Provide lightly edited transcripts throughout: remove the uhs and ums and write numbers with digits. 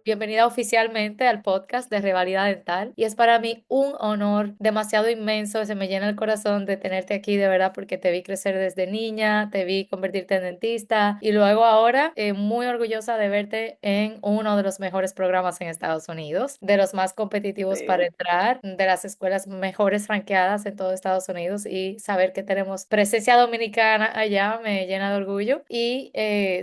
bienvenida oficialmente al podcast de Revalida Dental. Y es para mí un honor demasiado inmenso, se me llena el corazón de tenerte aquí de verdad porque te vi crecer desde niña, te vi convertirte en dentista y luego ahora muy orgullosa de verte en uno de los mejores programas en Estados Unidos, de los más competitivos para Sí. entrar, de las escuelas mejores ranqueadas en todo Estados Unidos y saber que tenemos presencia dominicana allá me llena de orgullo y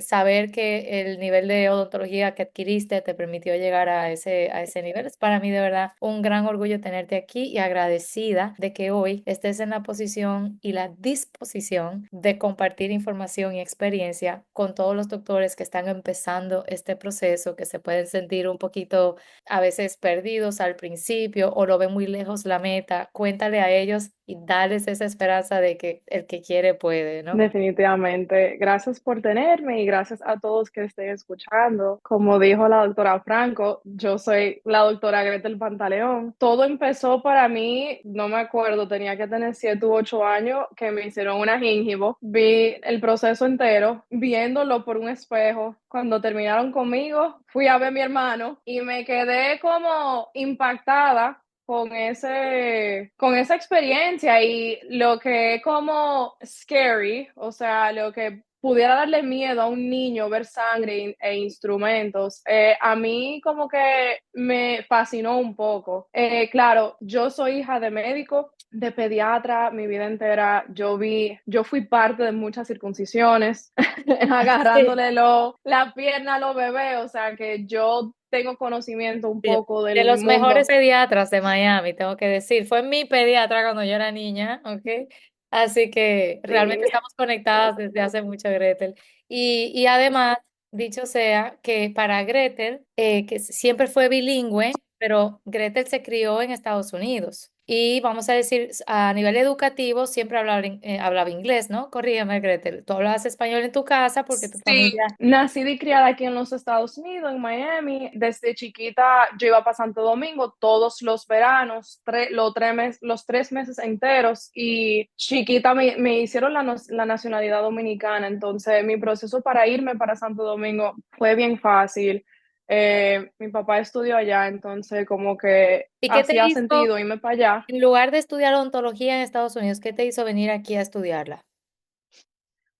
saber que el nivel de odontología que adquiriste te permitió llegar a ese nivel. Es para mí de verdad un gran orgullo tenerte aquí y agradecida de que hoy estés en la posición y la disposición de compartir información y experiencia con todos los doctores que están empezando este proceso, que se pueden sentir un poquito a veces perdidos al principio o lo ven muy lejos la meta. Cuéntale a ellos y dales esa esperanza de que el que quiere puede, ¿no? Definitivamente. Gracias por tenerme y gracias a todos que estén escuchando. Como dijo la doctora Franco, yo soy la doctora Gretel Pantaleón. Todo empezó para mí, no me acuerdo, tenía que tener 7 u 8 años que me hicieron una gingivo. Vi el proceso entero, viéndolo por un espejo. Cuando terminaron conmigo, fui a ver a mi hermano y me quedé como impactada con esa experiencia y lo que es como scary, o sea, lo que pudiera darle miedo a un niño ver sangre e instrumentos, a mí como que me fascinó un poco. Claro, yo soy hija de médico, de pediatra, mi vida entera yo fui parte de muchas circuncisiones, Sí. agarrándole la pierna a los bebés, o sea que yo tengo conocimiento un Sí, poco de del los mejores mundo. pediatras de Miami, tengo que decir. Fue mi pediatra cuando yo era niña, ¿ok? Así que realmente Sí, estamos conectadas desde hace mucho, Gretel. Y además, dicho sea que para Gretel, que siempre fue bilingüe, pero Gretel se crió en Estados Unidos. Y vamos a decir, a nivel educativo, siempre hablaba, hablaba inglés, ¿no? Corrígeme, Gretel. Tú hablabas español en tu casa porque tu sí, familia... nací y criada aquí en los Estados Unidos, en Miami. Desde chiquita yo iba para Santo Domingo todos los veranos, los 3 meses enteros. Y chiquita me hicieron la nacionalidad dominicana. Entonces mi proceso para irme para Santo Domingo fue bien fácil. Mi papá estudió allá, entonces como que ¿Y qué te hacía hizo? sentido irme para allá. En lugar de estudiar odontología en Estados Unidos, ¿qué te hizo venir aquí a estudiarla?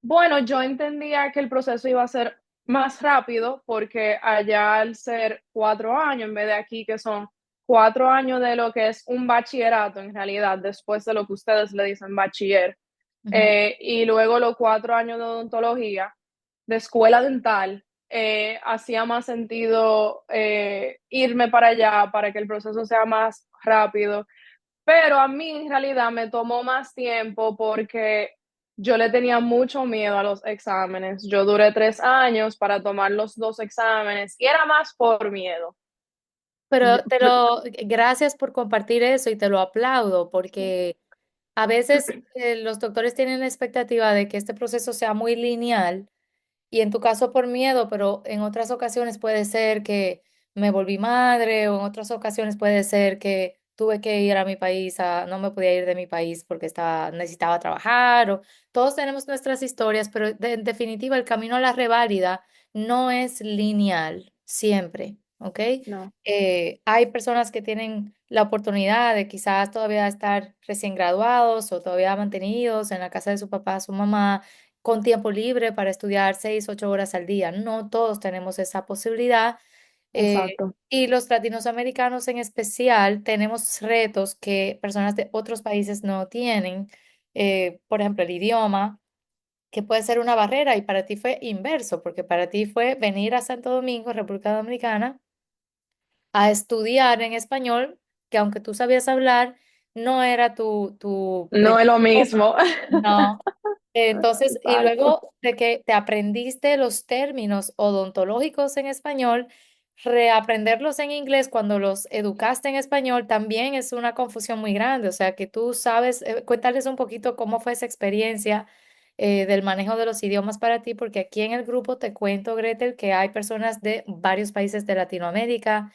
Bueno, yo entendía que el proceso iba a ser más rápido porque allá al ser 4 años en vez de aquí que son 4 años de lo que es un bachillerato en realidad, después de lo que ustedes le dicen bachiller, Ujú. y luego los 4 años de odontología, de escuela dental, hacía más sentido irme para allá para que el proceso sea más rápido, pero a mí en realidad me tomó más tiempo porque yo le tenía mucho miedo a los exámenes. Yo duré 3 años para tomar los dos exámenes y era más por miedo. Pero gracias por compartir eso y te lo aplaudo porque a veces los doctores tienen la expectativa de que este proceso sea muy lineal y en tu caso por miedo, pero en otras ocasiones puede ser que me volví madre o en otras ocasiones puede ser que tuve que ir a mi país, no me podía ir de mi país porque necesitaba trabajar o todos tenemos nuestras historias, pero en definitiva el camino a la reválida no es lineal siempre, ¿ok? No, Hay personas que tienen la oportunidad de quizás todavía estar recién graduados o todavía mantenidos en la casa de su papá, su mamá con tiempo libre para estudiar 6, 8 horas al día. No todos tenemos esa posibilidad. exacto. Y los latinoamericanos en especial tenemos retos que personas de otros países no tienen. Por ejemplo, el idioma, que puede ser una barrera y para ti fue inverso, porque para ti fue venir a Santo Domingo, República Dominicana, a estudiar en español, que aunque tú sabías hablar, no era tu No es lo idioma. mismo. No. Entonces, y Exacto, luego de que te aprendiste los términos odontológicos en español, reaprenderlos en inglés cuando los educaste en español también es una confusión muy grande. O sea, que tú sabes, cuéntales un poquito cómo fue esa experiencia del manejo de los idiomas para ti, porque aquí en el grupo te cuento, Gretel, que hay personas de varios países de Latinoamérica.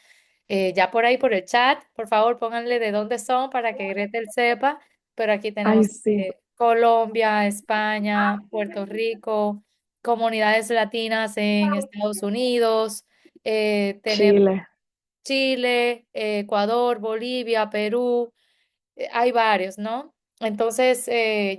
Ya por ahí por el chat, por favor, pónganle de dónde son para que Gretel sepa, pero aquí ay, tenemos sí. Colombia, España, Puerto Rico, comunidades latinas en Estados Unidos, tenemos Chile, Chile, Ecuador, Bolivia, Perú, hay varios, ¿no? Entonces,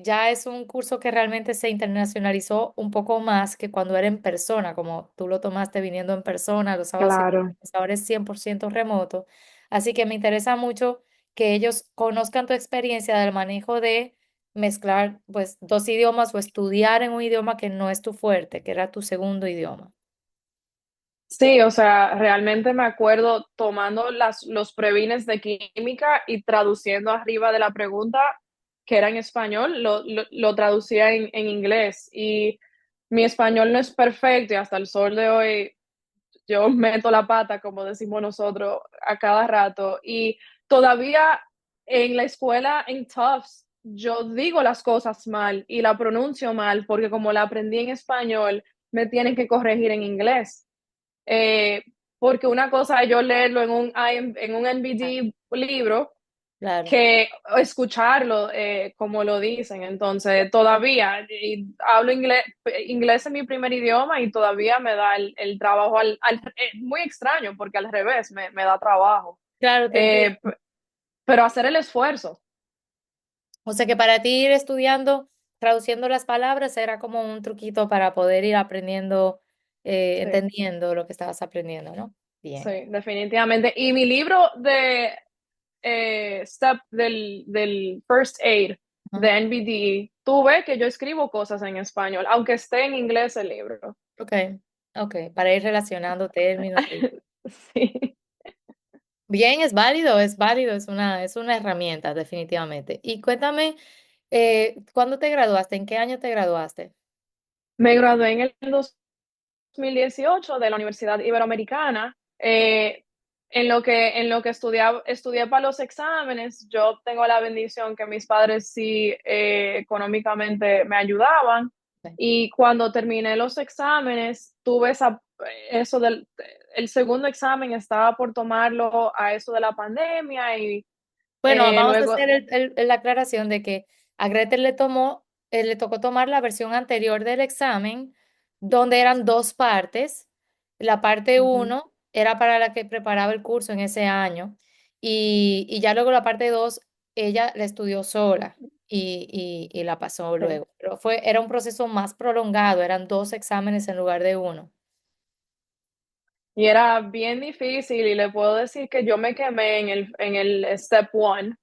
ya es un curso que realmente se internacionalizó un poco más que cuando era en persona, como tú lo tomaste viniendo en persona los sábados y claro. domingos, ahora es 100% remoto. Así que me interesa mucho que ellos conozcan tu experiencia del manejo de mezclar pues dos idiomas o estudiar en un idioma que no es tu fuerte, que era tu segundo idioma. Sí, o sea, realmente me acuerdo tomando los prevines de química y traduciendo arriba de la pregunta, que era en español, lo traducía en inglés. Y mi español no es perfecto y hasta el sol de hoy yo meto la pata, como decimos nosotros, a cada rato. Y todavía en la escuela, en Tufts, yo digo las cosas mal y la pronuncio mal porque como la aprendí en español, me tienen que corregir en inglés. Eh, Porque una cosa es yo leerlo en un Ah, NBD libro claro. que escucharlo como lo dicen. Entonces, todavía hablo inglés en mi primer idioma y todavía me da el trabajo, muy extraño porque al revés me da trabajo. Claro, te Eh, entiendo. p- pero hacer el esfuerzo, O sea que para ti ir estudiando, traduciendo las palabras, era como un truquito para poder ir aprendiendo, sí, entendiendo lo que estabas aprendiendo, ¿no? Bien. sí, definitivamente. Y mi libro de del First Aid de Ujú. NBD, tú ves que yo escribo cosas en español, aunque esté en inglés el libro. Ok, ok, para ir relacionando términos. Sí. Bien, es válido, es una herramienta, definitivamente. Y cuéntame, ¿cuándo te graduaste? ¿En qué año te graduaste? Me gradué en el 2018 de la Universidad Iberoamericana. En lo que estudié para los exámenes, yo tengo la bendición que mis padres sí económicamente me ayudaban. Ok. Y cuando terminé los exámenes, tuve eso el segundo examen, estaba por tomarlo a eso de la pandemia y Bueno, vamos a luego, hacer la aclaración de que a Gretel le tocó tomar la versión anterior del examen, donde eran dos partes. La parte ujú, uno era para la que preparaba el curso en ese año, y ya luego la parte 2 ella la estudió sola y la pasó sí. luego. Pero era un proceso más prolongado, eran dos exámenes en lugar de uno. Y era bien difícil y le puedo decir que yo me quemé en el step one.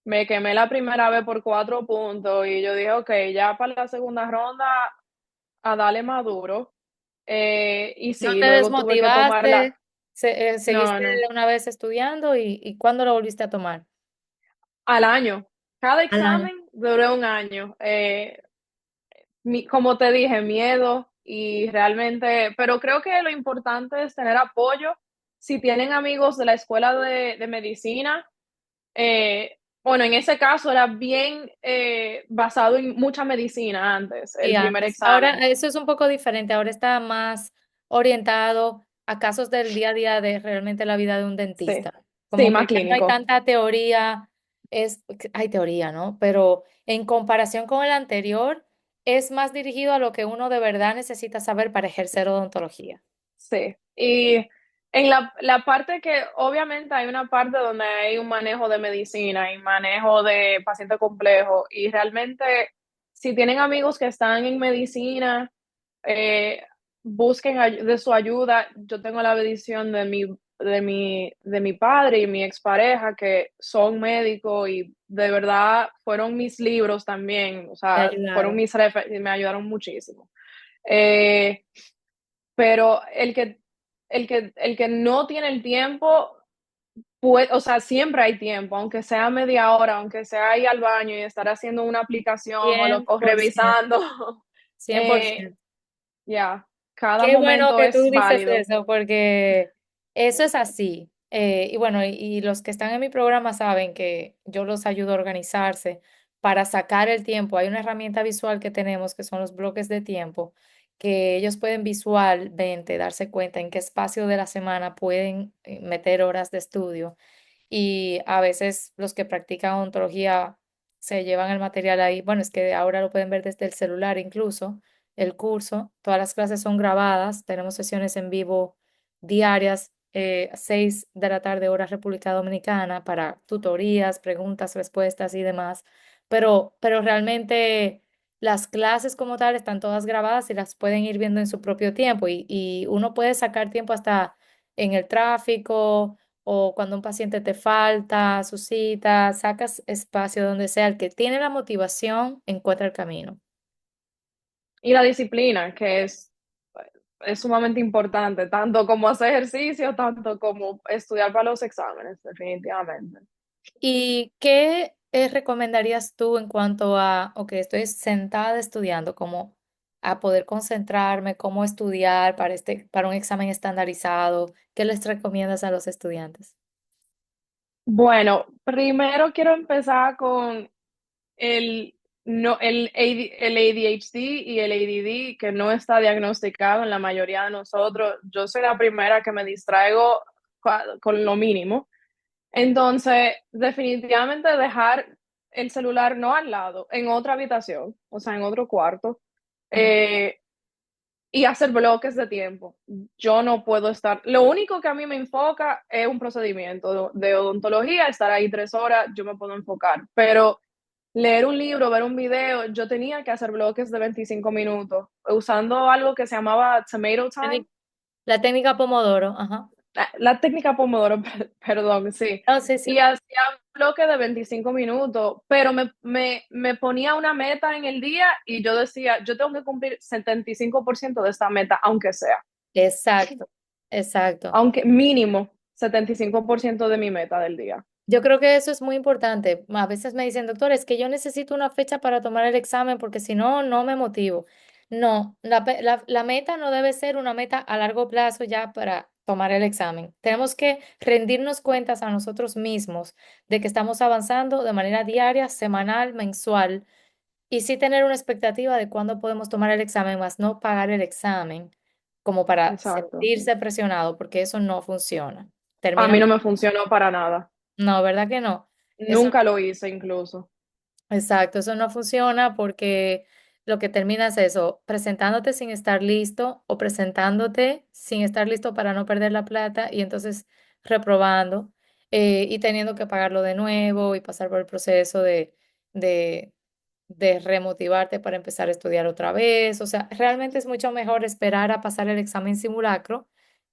Me quemé la primera vez por 4 puntos y yo dije, ok, ya para la segunda ronda a darle más duro. Y ¿No sí, te luego tuve que desmotivaste? tomarla. No, ¿Seguiste no, una vez estudiando y cuándo lo volviste a tomar? al año. Cada Al año. examen duró un año. Como te dije, miedo y realmente, pero creo que lo importante es tener apoyo. Si tienen amigos de la escuela de medicina, bueno, en ese caso era bien basado en mucha medicina antes, Sí, el primer antes. Ahora examen. eso es un poco diferente. Ahora está más orientado a casos del día a día de realmente la vida de un Sí, dentista. sí, Como que más ya no hay clínico. tanta teoría, hay teoría, ¿no? Pero en comparación con el anterior, es más dirigido a lo que uno de verdad necesita saber para ejercer odontología. Sí. Y en la parte que obviamente hay una parte donde hay un manejo de medicina y manejo de paciente complejo y realmente si tienen amigos que están en medicina, eh, busquen de su ayuda. Yo tengo la bendición de mi padre y mi expareja que son médicos y de verdad fueron mis libros también, o Te sea, fueron ayudaron. mis referencias y me ayudaron muchísimo. Eh, pero el que no tiene el tiempo, o sea, siempre hay tiempo, aunque sea media hora, aunque sea ir al baño y estar haciendo una aplicación cien o por ciento revisando, cien por eh, ciento ya, cada Qué bueno momento que es tú dices válido. eso, porque eso es así. Y bueno, y los que están en mi programa saben que yo los ayudo a organizarse para sacar el tiempo. Hay una herramienta visual que tenemos que son los bloques de tiempo, que ellos pueden visualmente darse cuenta en qué espacio de la semana pueden meter horas de estudio. Y a veces los que practican odontología se llevan el material ahí. Bueno, es que ahora lo pueden ver desde el celular incluso, el curso. Todas las clases son grabadas, tenemos sesiones en vivo diarias, 6 de la tarde, hora República Dominicana, para tutorías, preguntas, respuestas y demás. Pero realmente las clases como tal están todas grabadas y las pueden ir viendo en su propio tiempo y uno puede sacar tiempo hasta en el tráfico o cuando un paciente te falta su cita, sacas espacio donde sea. El que tiene la motivación encuentra el camino. Y la disciplina, que es sumamente importante, tanto como hacer ejercicio, tanto como estudiar para los exámenes, definitivamente. ¿Y qué recomendarías tú en cuanto a, ok, estoy sentada estudiando, como a poder concentrarme, cómo estudiar para un examen estandarizado? ¿Qué les recomiendas a los estudiantes? Bueno, primero quiero empezar con el, no, el ADHD y el ADD, que no está diagnosticado en la mayoría de nosotros. Yo soy la primera que me distraigo con lo mínimo. Entonces, definitivamente dejar el celular no al lado, en otra habitación, o sea, en otro cuarto, Ujú. eh, y hacer bloques de tiempo. Yo no puedo estar, lo único que a mí me enfoca es un procedimiento de odontología, estar ahí 3 horas, yo me puedo enfocar, pero leer un libro, ver un video, yo tenía que hacer bloques de 25 minutos, usando algo que se llamaba Tomato Time. Técnica- La técnica Pomodoro, ajá. La técnica Pomodoro, perdón, sí. No, sí, Y sí. hacía un bloque de 25 minutos, pero me ponía una meta en el día y yo decía, yo tengo que cumplir 75% de esta meta, aunque sea, Exacto, exacto. aunque mínimo 75% de mi meta del día. Yo creo que eso es muy importante. A veces me dicen, doctor, es que yo necesito una fecha para tomar el examen porque si no, no me motivo. No, la meta no debe ser una meta a largo plazo ya para tomar el examen. Tenemos que rendirnos cuentas a nosotros mismos de que estamos avanzando de manera diaria, semanal, mensual y sí tener una expectativa de cuándo podemos tomar el examen, más no pagar el examen como para Exacto. sentirse presionado porque eso no funciona. A Termina, mí no me funcionó para nada. no, ¿verdad que no? Eso Nunca lo hice incluso. exacto, eso no funciona porque lo que termina es eso, presentándote sin estar listo o presentándote sin estar listo para no perder la plata y entonces reprobando y teniendo que pagarlo de nuevo y pasar por el proceso de, de remotivarte para empezar a estudiar otra vez. O sea, realmente es mucho mejor esperar a pasar el examen simulacro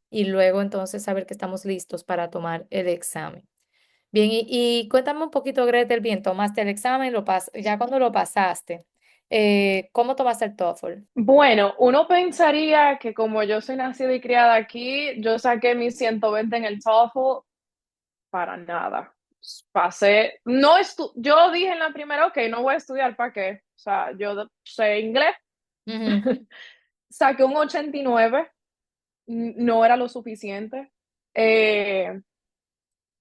y luego entonces saber que estamos listos para tomar el examen. Bien, y cuéntame un poquito, Gretel, bien, tomaste el examen, ya cuando lo pasaste, ¿cómo tomaste el TOEFL? Bueno, uno pensaría que como yo soy nacida y criada aquí, yo saqué mis 120 en el TOEFL, para nada. Pasé, no yo dije en la primera, ok, no voy a estudiar, ¿para qué? O sea, yo sé inglés, Ujú. saqué un 89, no era lo suficiente. Eh,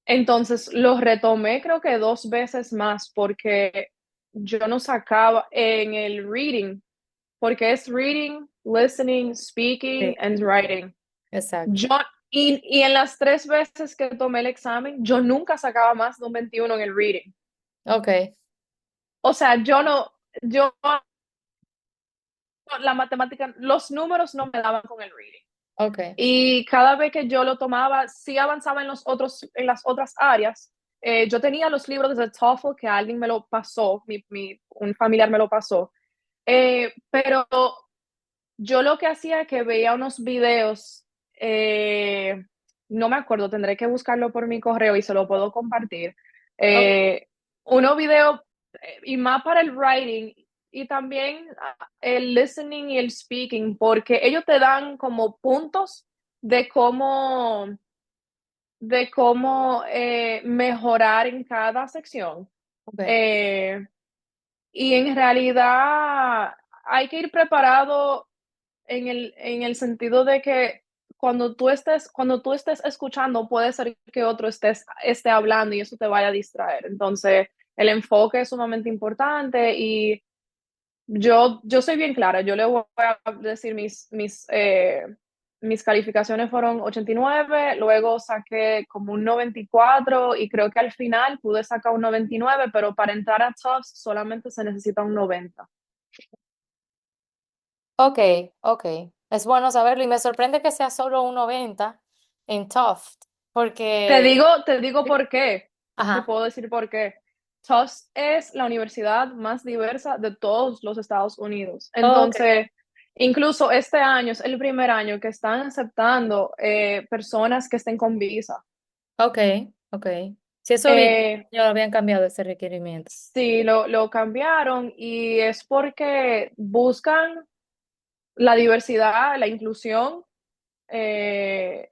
entonces lo retomé creo que 2 veces más porque yo no sacaba en el reading, porque es reading, listening, Sí, speaking and writing. exacto. Yo, y en las 3 veces que tomé el examen, yo nunca sacaba más de un 21 en el reading. Ok, O sea, yo, la matemática, los números no me daban con el reading. ok. Y cada vez que yo lo tomaba, sí avanzaba en las otras áreas. Yo tenía los libros de TOEFL que alguien me lo pasó, un familiar me lo pasó. Pero yo lo que hacía es que veía unos videos, no me acuerdo, tendré que buscarlo por mi correo y se lo puedo compartir. Ok. Eh, unos videos, y más para el writing y también el listening y el speaking, porque ellos te dan como puntos de cómo, mejorar en cada sección. Ok. Eh, y en realidad hay que ir preparado en el sentido de que cuando tú estés escuchando, puede ser que otro esté hablando y eso te vaya a distraer. Entonces, el enfoque es sumamente importante y yo soy bien clara. Yo le voy a decir mis calificaciones fueron 89, luego saqué como un 94 y creo que al final pude sacar un 99, pero para entrar a TOEFL solamente se necesita un 90. Ok, ok. Es bueno saberlo y me sorprende que sea solo un 90 en Tufts, Te porque, digo, te digo por qué. Te ajá, puedo decir por qué. Tufts es la universidad más diversa de todos los Estados Unidos. ok, Entonces, incluso este año es el primer año que están aceptando personas que estén con visa. ok, ok. Si eso vi, Eh, ya lo habían cambiado ese requerimiento. sí, lo cambiaron y es porque buscan la diversidad, la inclusión, eh,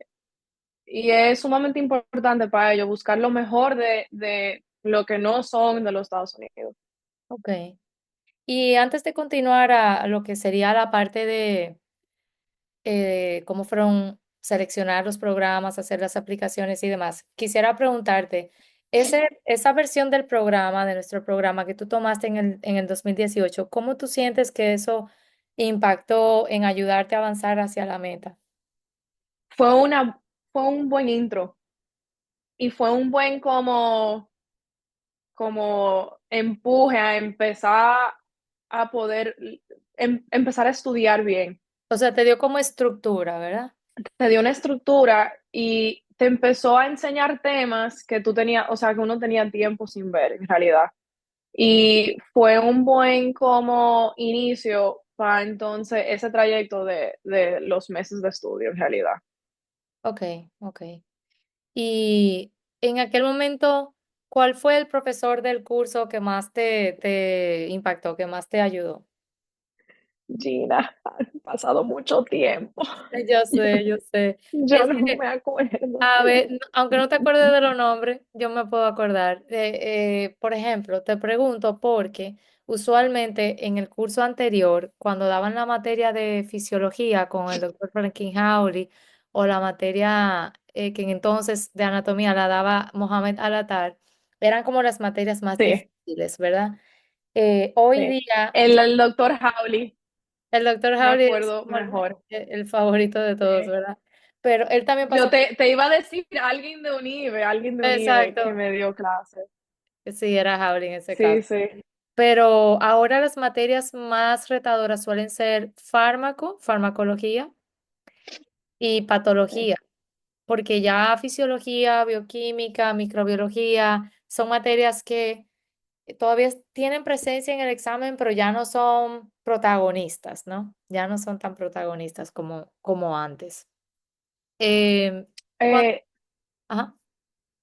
y es sumamente importante para ellos buscar lo mejor de lo que no son de los Estados Unidos. Ok. Y antes de continuar a lo que sería la parte de cómo fueron seleccionar los programas, hacer las aplicaciones y demás, quisiera preguntarte, esa versión del programa, de nuestro programa que tú tomaste en el 2018, ¿cómo tú sientes que eso impactó en ayudarte a avanzar hacia la meta? Fue una, fue un buen intro y fue un buen como empuje a empezar a poder empezar a estudiar bien. O sea, te dio como estructura, ¿verdad? Te dio una estructura y te empezó a enseñar temas que tú tenías, o sea, que uno tenía tiempo sin ver en realidad. Y fue un buen como inicio para entonces ese trayecto de los meses de estudio en realidad. Ok, ok. Y en aquel momento, ¿cuál fue el profesor del curso que más te impactó, que más te ayudó? Gina, ha pasado mucho tiempo. Yo sé, yo sé. Yo Es no que, me acuerdo. a ver, aunque no te acuerdes de los nombres, yo me puedo acordar. Por ejemplo, te pregunto porque usualmente en el curso anterior, cuando daban la materia de fisiología con el doctor Franklin Howley o la materia que en entonces de anatomía la daba Mohamed Alatar, eran como las materias más Sí, difíciles, ¿verdad? Hoy sí. día, El doctor Howley, el doctor me Howley es acuerdo como mejor. el favorito de todos, Sí. ¿verdad? Pero él también Yo pasó por... te iba a decir alguien de Unive que Exacto, me dio clase. sí, era Howley en ese Sí, caso. sí, Pero ahora las materias más retadoras suelen ser fármaco, farmacología y sí. patología, porque ya fisiología, bioquímica, microbiología son materias que todavía tienen presencia en el examen, pero ya no son protagonistas, ¿no? Ya no son tan protagonistas como antes. Em, cuan- Eh, ajá.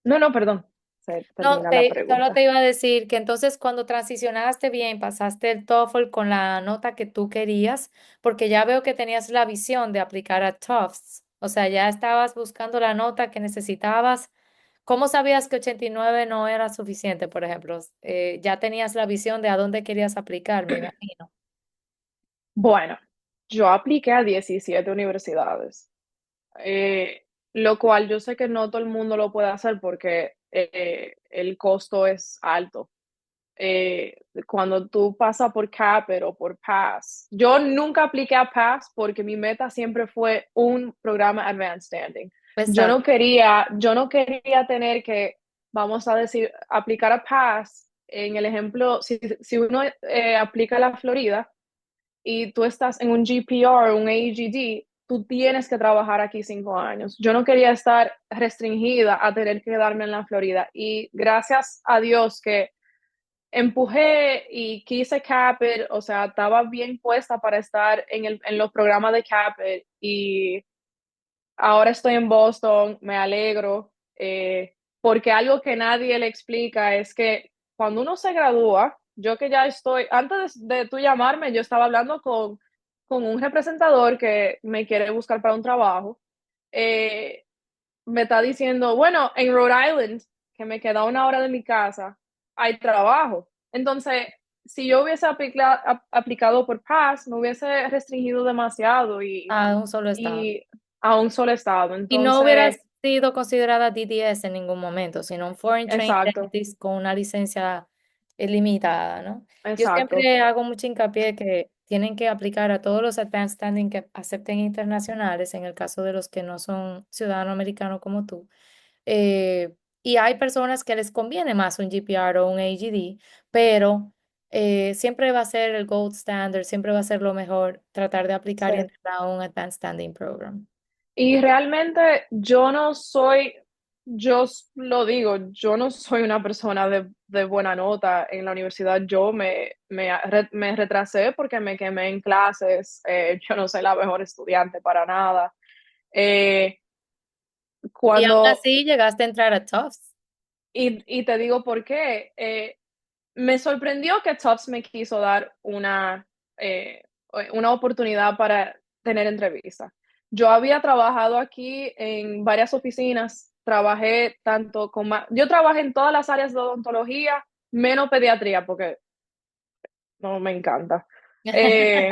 no, no, perdón. Se No, termina la solo te pregunta. iba a decir que entonces cuando transicionaste bien, pasaste el TOEFL con la nota que tú querías, porque ya veo que tenías la visión de aplicar a Tufts, o sea, ya estabas buscando la nota que necesitabas. ¿Cómo sabías que 89 no era suficiente, por ejemplo? Ya tenías la visión de a dónde querías aplicar, me imagino. Bueno, yo apliqué a 17 universidades, lo cual yo sé que no todo el mundo lo puede hacer porque el costo es alto. Cuando tú pasas por CAPER o por PASS. Yo nunca apliqué a PASS porque mi meta siempre fue un programa Advanced Standing. Exacto. Yo no quería tener que, vamos a decir, aplicar a PASS. En el ejemplo, si uno aplica a la Florida y tú estás en un GPR, un AGD, tú tienes que trabajar aquí 5 años. Yo no quería estar restringida a tener que quedarme en la Florida y gracias a Dios que empujé y quise CAPER, o sea, estaba bien puesta para estar en los programas de CAPER y ahora estoy en Boston, me alegro, porque algo que nadie le explica es que cuando uno se gradúa, yo que ya estoy, antes de tú llamarme, yo estaba hablando con un representador que me quiere buscar para un trabajo, eh, me está diciendo, bueno, en Rhode Island, que me queda 1 hora de mi casa, hay trabajo. Entonces, si yo hubiese aplicado por PASS, me hubiese restringido demasiado A un solo estado. y a un solo estado. Y no Entonces, hubieras sido considerada DDS en ningún momento, sino un Foreign Trained exacto, Dentist con una licencia limitada, ¿no? Yo exacto. siempre hago mucho hincapié que tienen que aplicar a todos los Advanced Standing que acepten internacionales, en el caso de los que no son ciudadanos americanos como tú. Eh, y hay personas que les conviene más un GPR o un AGD, pero siempre va a ser el gold standard, siempre va a ser lo mejor tratar de Sí. aplicar y entrar a un Advanced Standing Program. Y realmente yo no soy, lo digo, yo no soy una persona de buena nota en la universidad. Yo me retrasé porque me quemé en clases. Yo no soy la mejor estudiante para nada. Eh, Y aún cuando, así llegaste a entrar a Tufts. y te digo por qué. Me sorprendió que Tufts me quiso dar eh, una oportunidad para tener entrevista. Yo había trabajado aquí en varias oficinas, trabajé tanto yo trabajé en todas las áreas de odontología, menos pediatría, porque no me encanta. Eh,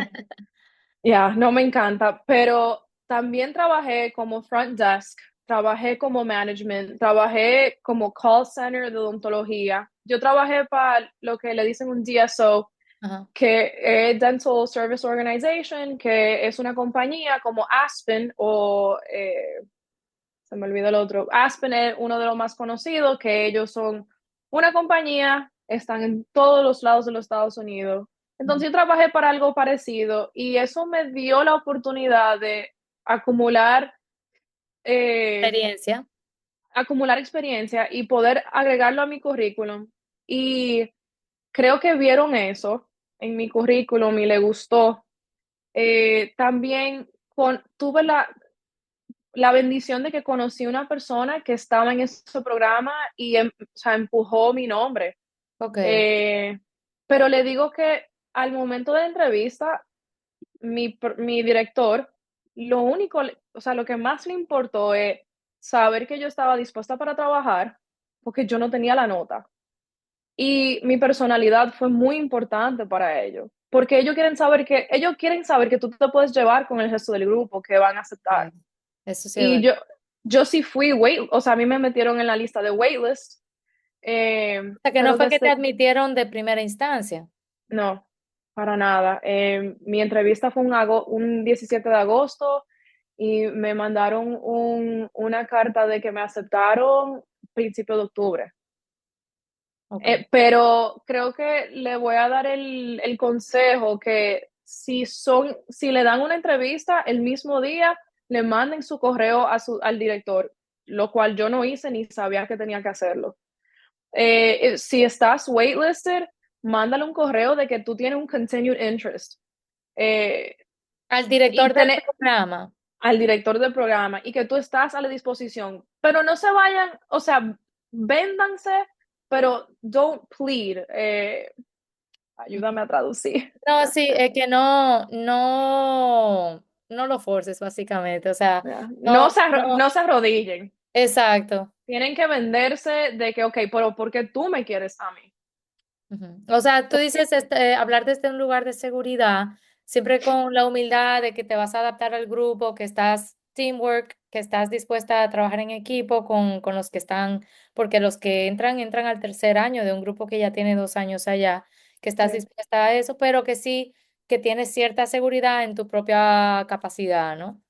no me encanta, pero también trabajé como front desk, trabajé como management, trabajé como call center de odontología. Yo trabajé para lo que le dicen un DSO, Ajá, que es Dental Service Organization, que es una compañía como Aspen se me olvidó el otro. Aspen es uno de los más conocidos, que ellos son una compañía, están en todos los lados de los Estados Unidos. ujú. Entonces yo trabajé para algo parecido y eso me dio la oportunidad de acumular, eh, Experiencia. acumular experiencia y poder agregarlo a mi currículum. Y creo que vieron eso en mi currículum y le gustó. También tuve la bendición de que conocí una persona que estaba en ese programa y o sea, empujó mi nombre. Ok, Eh, pero le digo que al momento de la entrevista, mi director, lo único, o sea, lo que más le importó es saber que yo estaba dispuesta para trabajar, porque yo no tenía la nota. Y mi personalidad fue muy importante para ellos, porque ellos quieren saber que tú te puedes llevar con el resto del grupo, que van a aceptar. ok. Eso sí es Y verdad. yo sí o sea, a mí me metieron en la lista de waitlist, O sea, que no pero fue que te desde, admitieron de primera instancia. no, para nada. Mi entrevista fue un 17 de agosto y me mandaron una carta de que me aceptaron principio de octubre. Ok, Pero creo que le voy a dar el consejo que si le dan una entrevista el mismo día, le manden su correo al director, lo cual yo no hice ni sabía que tenía que hacerlo. Si estás waitlisted, mándale un correo de que tú tienes un continued interest eh, al y director del tener programa. al director del programa y que tú estás a la disposición, pero no se vayan, o sea, véndanse, pero don't plead. Ayúdame a traducir. No, sí, es que no lo forces, básicamente. O sea, No no, no, no se arrodillen. exacto. Tienen que venderse de que, ok, pero ¿por qué tú me quieres a mí? Ujú. O sea, tú dices hablar desde un lugar de seguridad, siempre con la humildad de que te vas a adaptar al grupo, que estás teamwork, que estás dispuesta a trabajar en equipo con los que están, porque los que entran al tercer año de un grupo que ya tiene 2 años allá, que estás Sí. dispuesta a eso, pero que sí, que tienes cierta seguridad en tu propia capacidad, ¿no?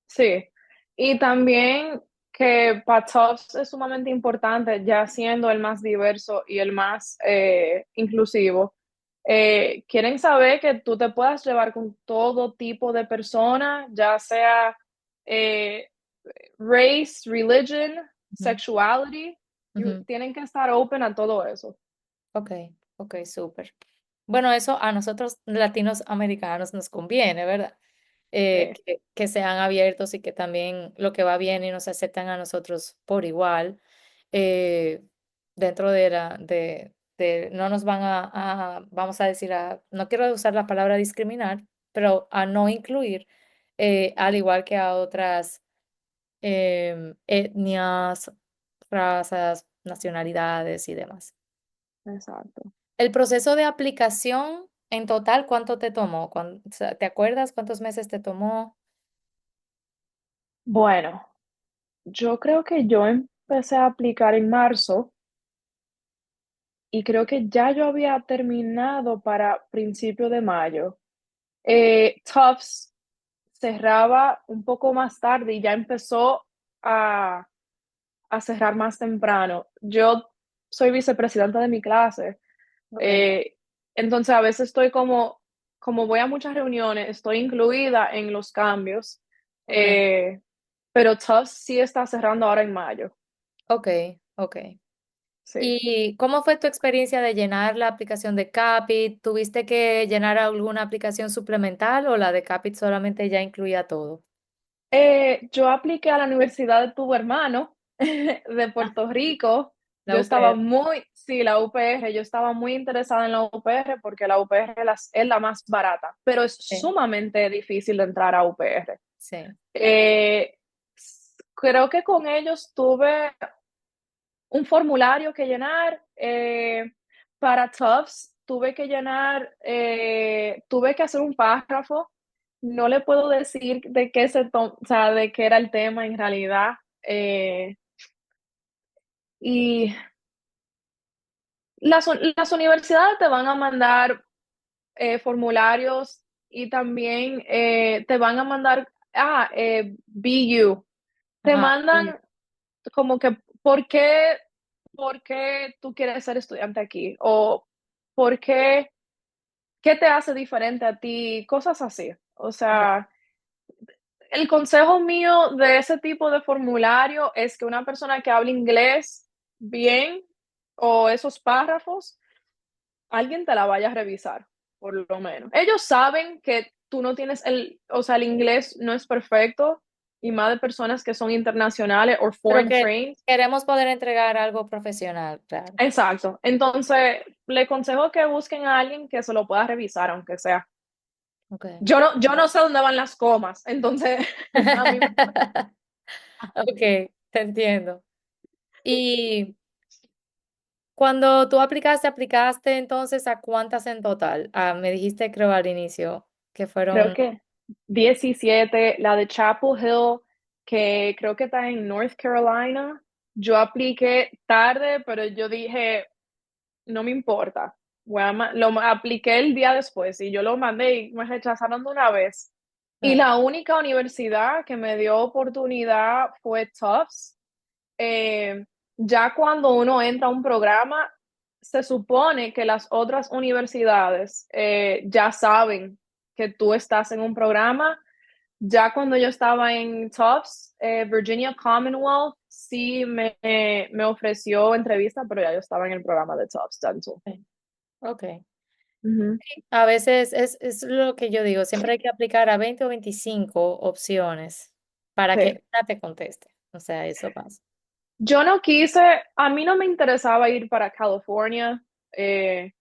Sí. Y también que para Tufts es sumamente importante, ya siendo el más diverso y el más inclusivo. Quieren saber que tú te puedas llevar con todo tipo de personas, ya sea eh, race, religion, Ujú, sexuality. ujú. Tienen que estar open a todo eso. Ok, ok, súper. Bueno, eso a nosotros latinos americanos nos conviene, ¿verdad? Sí, Que sean abiertos y que también lo que va bien y nos aceptan a nosotros por igual, eh, dentro no nos van vamos a decir, no quiero usar la palabra discriminar, pero a no incluir, al igual que a otras etnias, razas, nacionalidades y demás. exacto. El proceso de aplicación en total, ¿cuánto te tomó? O sea, ¿te acuerdas cuántos meses te tomó? Bueno, yo creo que yo empecé a aplicar en marzo y creo que ya yo había terminado para principio de mayo. Tufts cerraba un poco más tarde y ya empezó a, a cerrar más temprano. Yo soy vicepresidenta de mi clase, Ok. eh, entonces a veces estoy como voy a muchas reuniones, estoy incluida en los cambios. Ok, Eh, pero Tufts sí está cerrando ahora en mayo. ok, ok. Sí. ¿Y cómo fue tu experiencia de llenar la aplicación de Capit? ¿Tuviste que llenar alguna aplicación suplemental o la de Capit solamente ya incluía todo? Yo apliqué a la universidad de tu hermano de Ah, Puerto Rico. la Yo estaba UPR, muy, sí, la UPR, yo estaba muy interesada en la UPR porque la UPR es la más barata, pero es sí, sumamente difícil de entrar a UPR. sí. Eh, Creo que con ellos tuve un formulario que llenar. Para Tufts tuve que hacer un párrafo. No le puedo decir de qué o sea, de qué era el tema en realidad. Eh, y las universidades te van a mandar formularios y también te van a mandar, BU, te Ajá, sí. mandan como que, ¿por qué tú quieres ser estudiante aquí? O ¿por qué te hace diferente a ti? Cosas así. O Ok. sea, el consejo mío de ese tipo de formulario es que una persona que hable inglés bien o esos párrafos, alguien te la vaya a revisar, por lo menos. Ellos saben que tú no tienes o sea, el inglés no es perfecto y más de personas que son internacionales o Pero foreign que trained. queremos poder entregar algo profesional, claro. Exacto. Entonces, le aconsejo que busquen a alguien que se lo pueda revisar, aunque sea. Ok. Yo no sé dónde van las comas, entonces a mí me... Ok, te entiendo. Y cuando tú aplicaste entonces a cuántas en total. Ah, me dijiste, creo al inicio, que Creo fueron, que 17, la de Chapel Hill, que creo que está en North Carolina. Yo apliqué tarde, pero yo dije, no me importa. Apliqué el día después y yo lo mandé y me rechazaron de una vez. Y claro. la única universidad que me dio oportunidad fue Tufts. eh, ya cuando uno entra a un programa, se supone que las otras universidades ya saben que tú estás en un programa. Ya cuando yo estaba en Tufts, Virginia Commonwealth sí me ofreció entrevista, pero ya yo estaba en el programa de Tufts Dental. Sí, ok. Ujú. A veces es lo que yo digo, siempre hay que aplicar a 20 o 25 opciones para Sí. que una te conteste. O sea, eso pasa. Yo no quise, a mí no me interesaba ir para California. eh,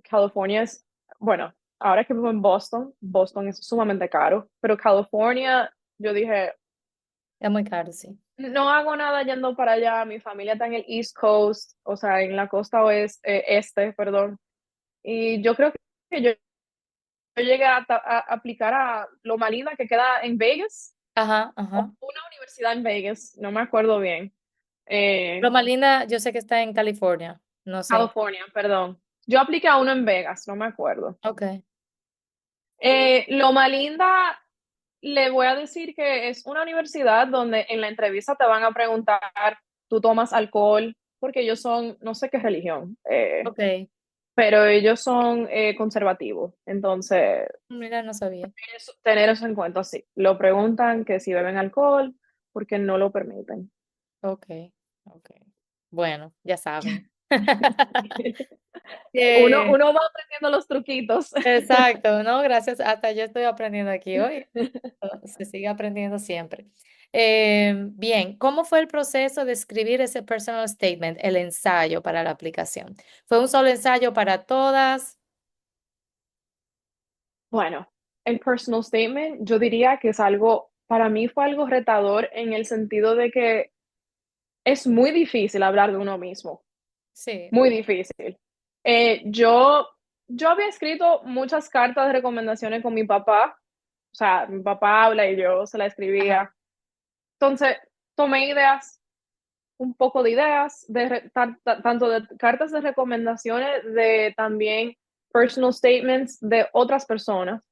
California es, bueno, ahora que vivo en Boston, Boston es sumamente caro, pero California, yo dije, Es muy caro, sí. no hago nada yendo para allá, mi familia está en el East Coast, o sea, en la costa este, perdón, y yo creo que yo llegué a aplicar a Loma Linda, que queda en Vegas, Ajá, o ajá. una universidad en Vegas, no me acuerdo bien. Eh, Loma Linda, yo sé que está en California, no sé. California, perdón. Yo apliqué a uno en Vegas, no me acuerdo. Ok. Loma Linda, le voy a decir que es una universidad donde en la entrevista te van a preguntar, ¿tú tomas alcohol? Porque ellos son, no sé qué religión, Ok. pero ellos son conservativos. Entonces, Mira, no sabía. tener eso en cuenta, sí. Lo preguntan que si beben alcohol, porque no lo permiten. Ok, ok. Bueno, ya saben. Uno, Eh, uno va aprendiendo los truquitos. exacto, ¿no? Gracias. Hasta yo estoy aprendiendo aquí hoy. Se sigue aprendiendo siempre. Bien, ¿cómo fue el proceso de escribir ese personal statement, el ensayo para la aplicación? ¿Fue un solo ensayo para todas? Bueno, el personal statement, yo diría que es algo, para mí fue algo retador en el sentido de que es muy difícil hablar de uno mismo, Sí, muy difícil. Yo había escrito muchas cartas de recomendaciones con mi papá, o sea, mi papá habla y yo se la ajá, escribía. Entonces, tomé ideas, un poco de ideas, tanto de cartas de recomendaciones, de también personal statements de otras personas.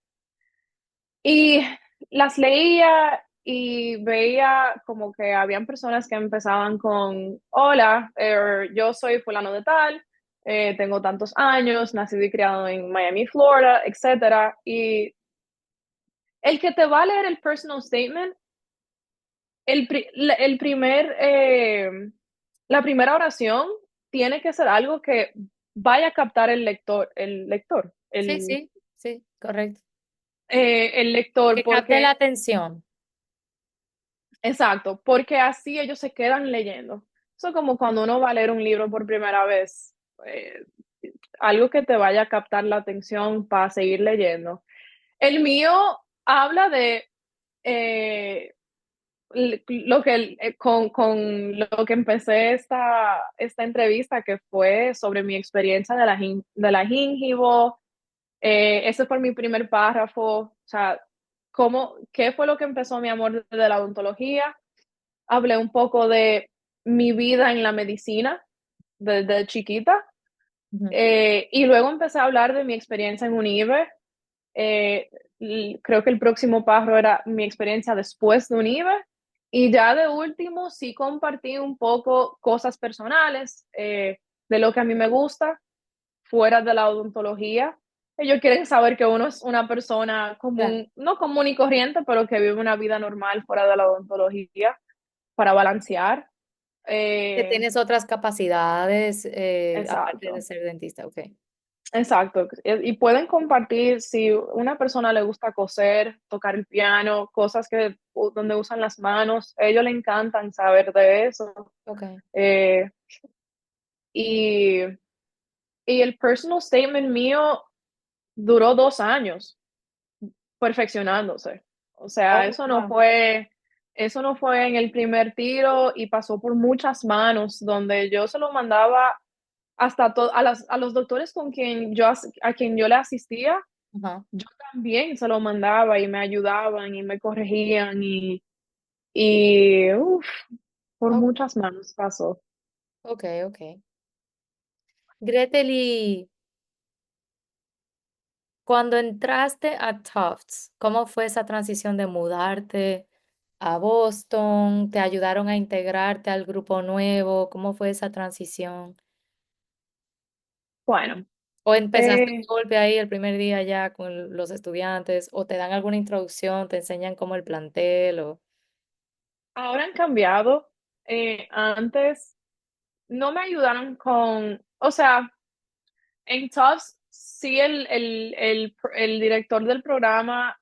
Y las leía y veía como que habían personas que empezaban con, hola, yo soy fulano de tal, tengo tantos años, nacido y criado en Miami, Florida, etcétera. Y el que te va a leer el personal statement, el primer, la primera oración tiene que ser algo que vaya a captar Sí, sí, sí, correcto. el lector, Que capte la porque, atención. exacto, porque así ellos se quedan leyendo. Eso como cuando uno va a leer un libro por primera vez, eh, algo que te vaya a captar la atención para seguir leyendo. El mío habla de eh, con lo que empecé esta entrevista, que fue sobre mi experiencia de la gingivo. Ese fue mi primer párrafo. O sea, qué fue lo que empezó mi amor de la odontología. Hablé un poco de mi vida en la medicina desde chiquita. Ujú. Y luego empecé a hablar de mi experiencia en Unive. Eh, Creo que el próximo párrafo era mi experiencia después de Unive. Y ya de último, sí compartí un poco cosas personales, de lo que a mí me gusta fuera de la odontología. Ellos quieren saber que uno es una persona Claro. común, no común y corriente, pero que vive una vida normal fuera de la odontología para balancear. Que Eh, tienes otras capacidades, aparte de exacto. ser dentista, ok. Exacto, y pueden compartir si una persona le gusta coser, tocar el piano, cosas donde usan las manos, a ellos le encantan saber de eso. Ok. Eh, y, y el personal statement mío duró 2 años perfeccionándose. O sea, Oh, wow. eso no fue en el primer tiro y pasó por muchas manos donde yo se lo mandaba hasta a los doctores a quien yo le asistía. Ajá. Yo también se lo mandaba y me ayudaban y me corregían y uf, por Ok, muchas manos pasó. ok, ok. Gretel, y cuando entraste a Tufts, ¿cómo fue esa transición de mudarte a Boston? ¿Te ayudaron a integrarte al grupo nuevo? ¿Cómo fue esa transición? Bueno, ¿O empezaste de eh, golpe ahí el primer día ya con los estudiantes? ¿O te dan alguna introducción, te enseñan cómo el plantel? O... ahora han cambiado. Antes no me ayudaron o sea, en Tufts sí el director del programa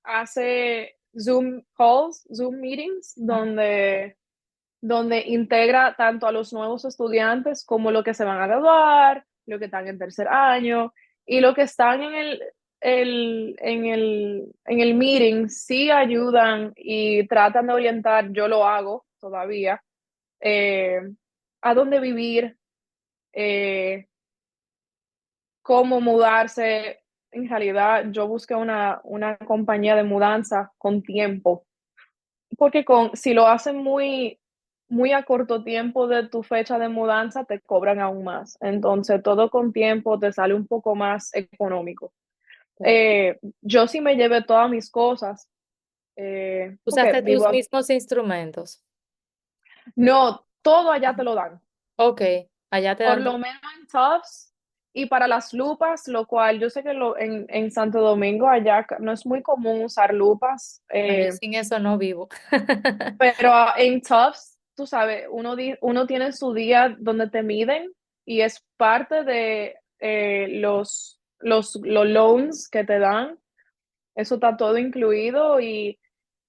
hace Zoom calls, Zoom meetings, Ajá. donde integra tanto a los nuevos estudiantes como los que se van a graduar, los que están en tercer año y los que están en el meeting, sí ayudan y tratan de orientar, yo lo hago todavía, eh, a dónde vivir, eh, cómo mudarse. En realidad, yo busqué una compañía de mudanza con tiempo, porque si lo hacen muy a corto tiempo de tu fecha de mudanza, te cobran aún más. Entonces, todo con tiempo te sale un poco más económico. Ok. Yo sí me llevé todas mis cosas, porque ¿Usaste tus mismos instrumentos? no, todo allá Ajá. te lo dan. Ok, allá te Por dan lo todo. menos en Tufts y para las lupas, lo cual yo sé que en Santo Domingo allá no es muy común usar lupas. No, yo sin eso no vivo. Pero en Tufts, tú sabes, uno tiene su día donde te miden y es parte de los loans que te dan. Eso está todo incluido y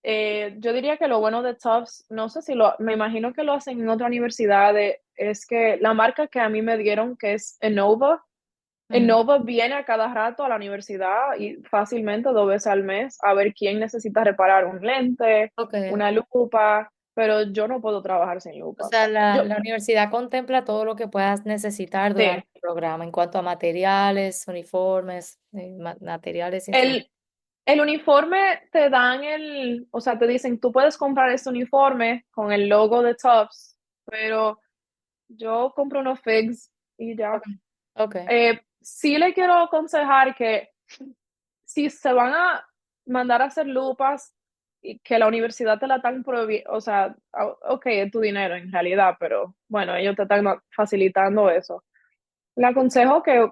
yo diría que lo bueno de Tufts, no sé si me imagino que lo hacen en otra universidad, es que la marca que a mí me dieron, que es Enova, Ujú. Enova viene a cada rato a la universidad y fácilmente 2 veces al mes a ver quién necesita reparar un lente, Ok, una lupa, pero yo no puedo trabajar sin o lupa. sea, Yo, la universidad contempla todo lo que puedas necesitar sí, durante el programa en cuanto a materiales, uniformes, materiales, instrumentos. el, el uniforme te dan o sea, te dicen, tú puedes comprar este uniforme con el logo de Tufts, pero yo compro unos figs y ya. Ok, ok, Sí le quiero aconsejar que si se van a mandar a hacer lupas y que la universidad te la están prohibiendo, o sea, ok, es tu dinero en realidad, pero bueno, ellos te están facilitando eso. Le aconsejo que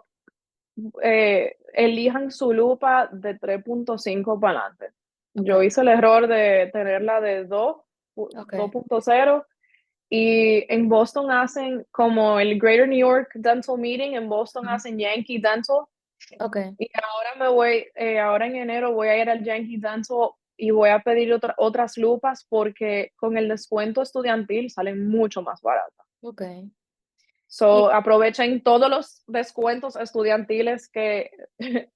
elijan su lupa de 3.5 para adelante. Yo ok, hice el error de tenerla de ok, 2.0 y en Boston hacen como el Greater New York Dental Meeting, en Boston ajá, hacen Yankee Dental ok, y ahora en enero voy a ir al Yankee Dental y voy a pedir otras lupas porque con el descuento estudiantil salen mucho más baratas. ok. So, aprovechen todos los descuentos estudiantiles que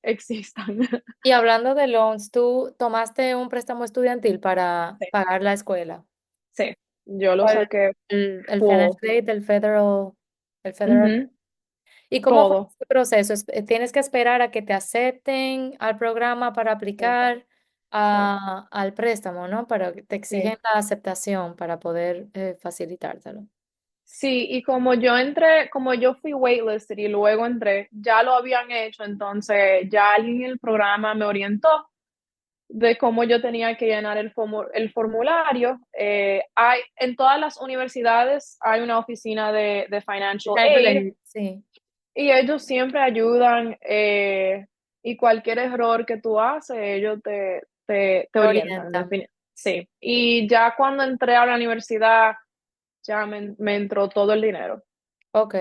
existan. Y hablando de loans, ¿tú tomaste un préstamo estudiantil para Sí, pagar la escuela? sí, yo lo ¿Cuál? saqué El full. Financial Aid, el Federal. Ujú, ¿Y cómo fue todo. ese proceso? ¿Tienes que esperar a que te acepten al programa para Sí, aplicar sí, al préstamo, ¿no? Para que te sí. exigen la aceptación para poder facilitártelo. Sí, y como yo entré, como yo fui waitlisted y luego entré, ya lo habían hecho, entonces ya alguien en el programa me orientó de cómo yo tenía que llenar el formulario. En todas las universidades hay una oficina de Financial Financial Aid Aid, sí, y ellos siempre ayudan y cualquier error que tú haces, ellos te te orientan. orientan. Sí, y ya cuando entré a la universidad, ya me entró todo el dinero. Ok.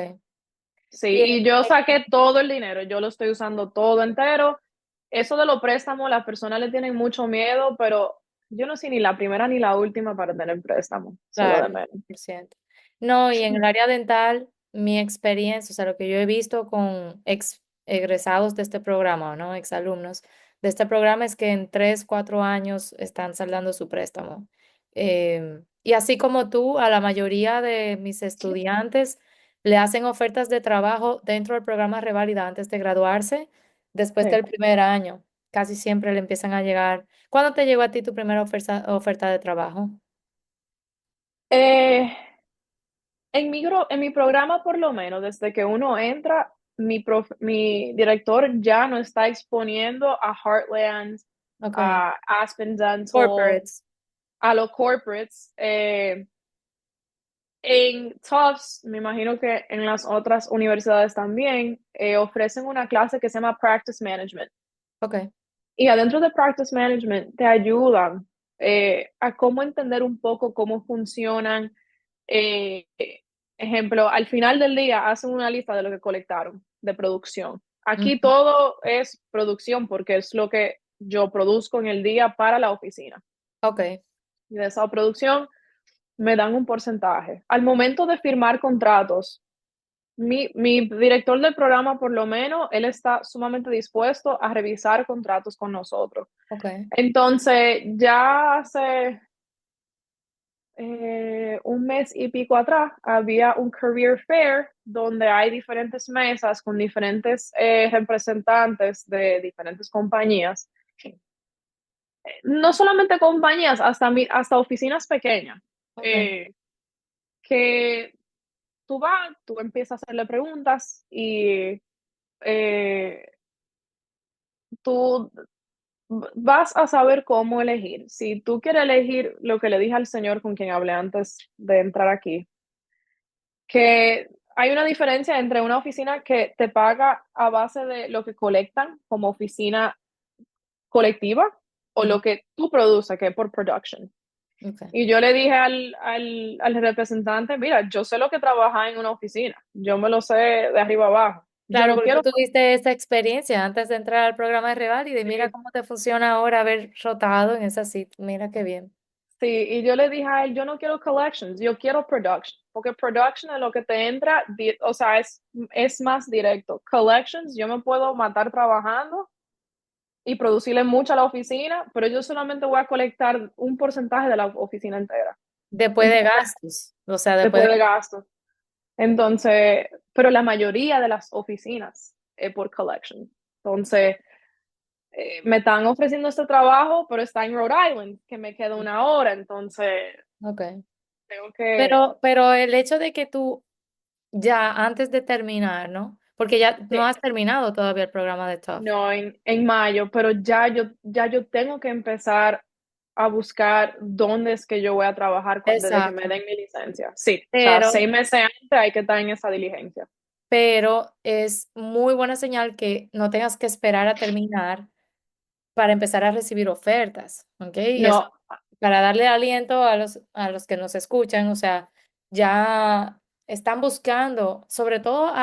Sí, Y, y yo saqué todo el dinero, yo lo estoy usando todo entero. Eso de los préstamos, las personas le tienen mucho miedo, pero yo no soy ni la primera ni la última para tener préstamo, solo de claro, menos. 100%. No, y en el área dental, mi experiencia, o sea, lo que yo he visto con ex egresados de este programa, ¿no? Exalumnos de este programa es que en 3, 4 años están saldando su préstamo. Y así como tú, a la mayoría de mis estudiantes le hacen ofertas de trabajo dentro del programa Reválida antes de graduarse, después Sí. del primer año. Casi siempre le empiezan a llegar. ¿Cuándo te llegó a ti tu primera oferta de trabajo? Eh, en mi programa, por lo menos, desde que uno entra, mi director ya no está exponiendo a Heartland, Ok. a Aspen Dental, Corporates. a los corporates. En Tufts, me imagino que en las otras universidades también, ofrecen una clase que se llama Practice Management. Ok. Y adentro de Practice Management te ayudan a cómo entender un poco cómo funcionan. eh, Ejemplo, al final del día hacen una lista de lo que colectaron de producción. Aquí Ujú. todo es producción porque es lo que yo produzco en el día para la oficina. Ok. Y de esa producción me dan un porcentaje. Al momento de firmar contratos, mi director del programa, por lo menos, él está sumamente dispuesto a revisar contratos con nosotros. Ok. Entonces, ya hace un mes y pico atrás, había un career fair donde hay diferentes mesas con diferentes representantes de diferentes compañías. No solamente compañías, hasta oficinas pequeñas. Ok. eh, que tú empiezas a hacerle preguntas y eh, tú vas a saber cómo elegir. Si tú quieres elegir lo que le dije al señor con quien hablé antes de entrar aquí, que hay una diferencia entre una oficina que te paga a base de lo que colectan como oficina colectiva o Ujú. lo que tú produces, que es por production. Ok. Y yo le dije al representante, mira, yo sé lo que trabaja en una oficina, yo me lo sé de arriba abajo. Yo Claro, no porque tú quiero. tuviste esa experiencia antes de entrar al programa de Reválida y mira Sí, cómo te funciona ahora haber rotado en esa sitio. Mira qué bien. sí, y yo le dije a él, yo no quiero collections, yo quiero production, porque production es lo que te entra, o sea, es más directo. Collections, yo me puedo matar trabajando y producirle mucho a la oficina, pero yo solamente voy a colectar un porcentaje de la oficina entera. Después de Entonces, gastos. O sea, después después de... de gastos. Entonces, pero la mayoría de las oficinas es por collection. Entonces, me están ofreciendo este trabajo, pero está en Rhode Island, que me queda 1 hora, entonces Ok. tengo que. Pero el hecho de que tú ya antes de terminar, ¿no? Porque ya Sí, no has terminado todavía el programa de TOEFL. no, en mayo, pero ya yo tengo que empezar a buscar dónde es que yo voy a trabajar desde que me Exacto. den mi licencia. Sí, o sea, Pero 6 meses antes hay que estar en esa diligencia. pero es muy buena señal que no tengas que esperar a terminar para empezar a recibir ofertas, ¿ok? Eso No, para darle aliento a los que nos escuchan, o sea, ya están buscando, sobre todo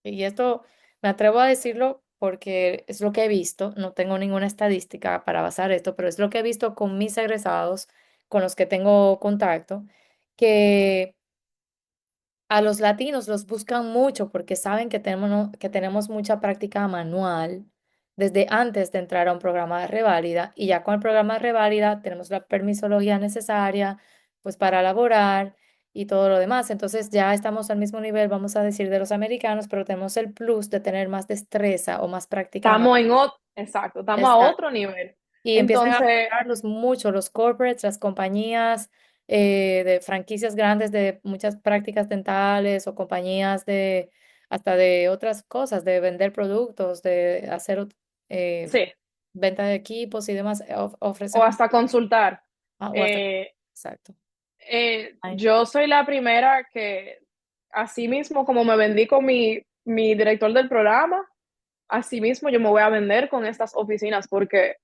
y esto me atrevo a decirlo porque es lo que he visto, no tengo ninguna estadística para basar esto, pero es lo que he visto con mis egresados, con los que tengo contacto, que a los latinos los buscan mucho porque saben que tenemos mucha práctica manual desde antes de entrar a un programa de reválida y ya con el programa de reválida tenemos la permisología necesaria pues para laborar y todo lo demás. Entonces ya estamos al mismo nivel, vamos a decir, de los americanos, pero tenemos el plus de tener más destreza o más práctica estamos manual. en otro, exacto, estamos a otro nivel. Y empiezan a Entonces, valorarlos mucho los corporates, las compañías de franquicias grandes de muchas prácticas dentales o compañías de hasta de otras cosas, de vender productos, de hacer eh, sí, venta de equipos y demás, o ofrecen hasta consultar. o hasta Eh, exacto. Ay, yo soy la primera que, así mismo como me vendí con mi director del programa, así mismo yo me voy a vender con estas oficinas porque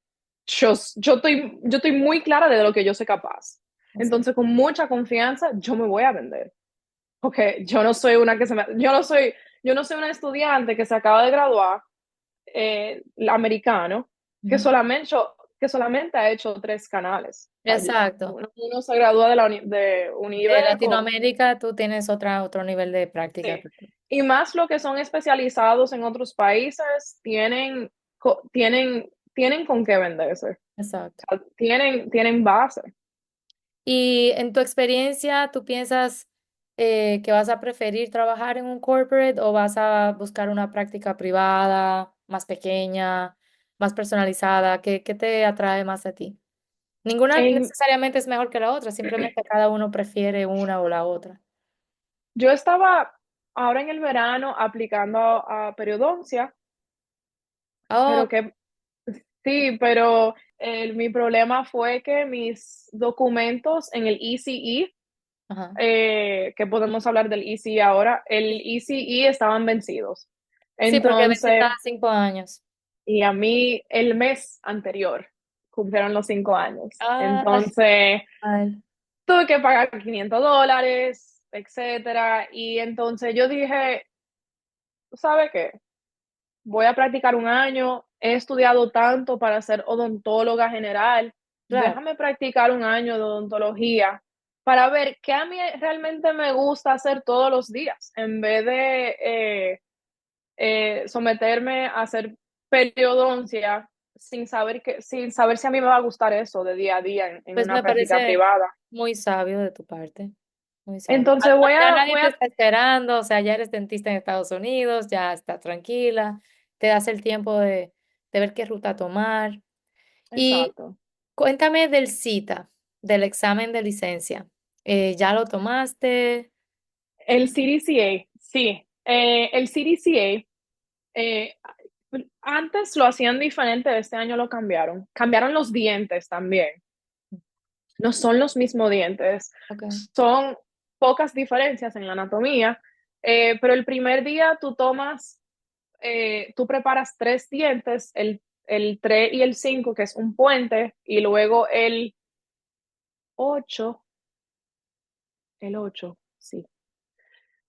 yo estoy muy clara de lo que yo soy capaz. exacto. Entonces, con mucha confianza, yo me voy a vender. Porque yo no soy una que se me, yo no soy una estudiante que se acaba de graduar, americano, que Ujú. solamente, que solamente ha hecho 3 canales allí. Exacto. Uno se gradúa de De Unive con, Latinoamérica tú tienes otro nivel de práctica. sí. Y más lo que son especializados en otros países, tienen con qué venderse. Exacto. O sea, tienen base. Y en tu experiencia, ¿tú piensas que vas a preferir trabajar en un corporate o vas a buscar una práctica privada, más pequeña, más personalizada? ¿Qué te atrae más a ti? Ninguna En, necesariamente es mejor que la otra, simplemente cada uno prefiere una o la otra. yo estaba ahora en el verano aplicando a periodoncia, pero Oh, que sí, pero mi problema fue que mis documentos en el ECE, ajá. que podemos hablar del ECE ahora, el ECE estaban vencidos. Sí, porque vence Entonces, cada 5 años. y a mí el mes anterior cumplieron los 5 años. Ah, Entonces, ay, tuve que pagar $500, etcétera. Y entonces yo dije, ¿sabe qué? Voy a practicar un año, he estudiado tanto para ser odontóloga general, claro. déjame practicar un año de odontología para ver qué a mí realmente me gusta hacer todos los días, en vez de someterme a hacer periodoncia sin saber si a mí me va a gustar eso de día a día en Pues una me práctica parece privada. muy sabio de tu parte. Muy sabio. Entonces Ya nadie te está esperando, o sea, ya eres dentista en Estados Unidos, ya estás tranquila, te das el tiempo de ver qué ruta tomar. Y exacto. cuéntame del cita, del examen de licencia. ¿Ya lo tomaste? El CDCA, sí. El CDCA, eh, antes lo hacían diferente, este año lo cambiaron. Cambiaron los dientes también. No son los mismos dientes, Ok, son pocas diferencias en la anatomía, pero el primer día tú preparas 3 dientes, el 3 y el 5, que es un puente, y luego 8, el 8, sí.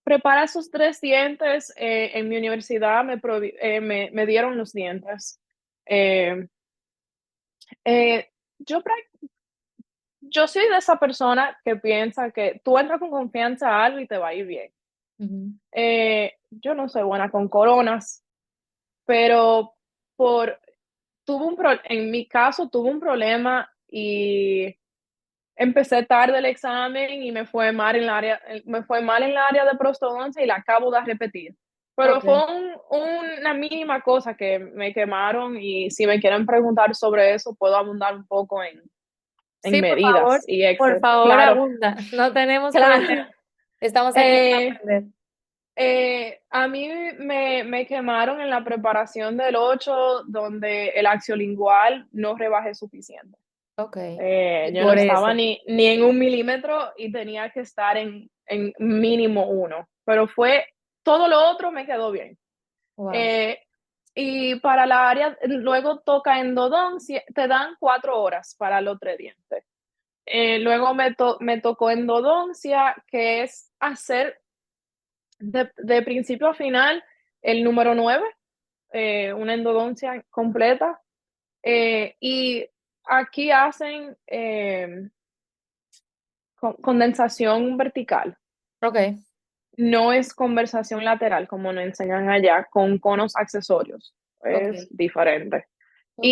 Prepara esos 3 dientes. En mi universidad me dieron los dientes. Eh, eh, yo, yo soy de esa persona que piensa que tú entras con confianza a algo y te va a ir bien. ujú, Yo no soy buena con coronas, pero por, en mi caso tuve un problema y empecé tarde el examen y me fue mal en el área de prostodoncia y la acabo de repetir. Pero fue ok. una mínima cosa que me quemaron y si me quieren preguntar sobre eso, puedo abundar un poco en Sí, medidas y por exes. favor, Claro, abunda. No tenemos problema. claro. Estamos aquí para Eh, aprender. a mí me quemaron en la preparación del 8 donde el axiolingual no rebajé suficiente. Ok. Y Yo no por estaba eso. ni en 1 milímetro y tenía que estar en mínimo 1, pero todo lo otro me quedó bien. Wow. Eh, Y para la área, luego toca endodoncia, te dan 4 horas para el otro diente. Luego me tocó endodoncia, que es hacer de principio a final el número 9, una endodoncia completa. Y aquí hacen condensación vertical. Ok, No es conversación lateral como nos enseñan allá, con conos accesorios. ok, Es diferente. ok,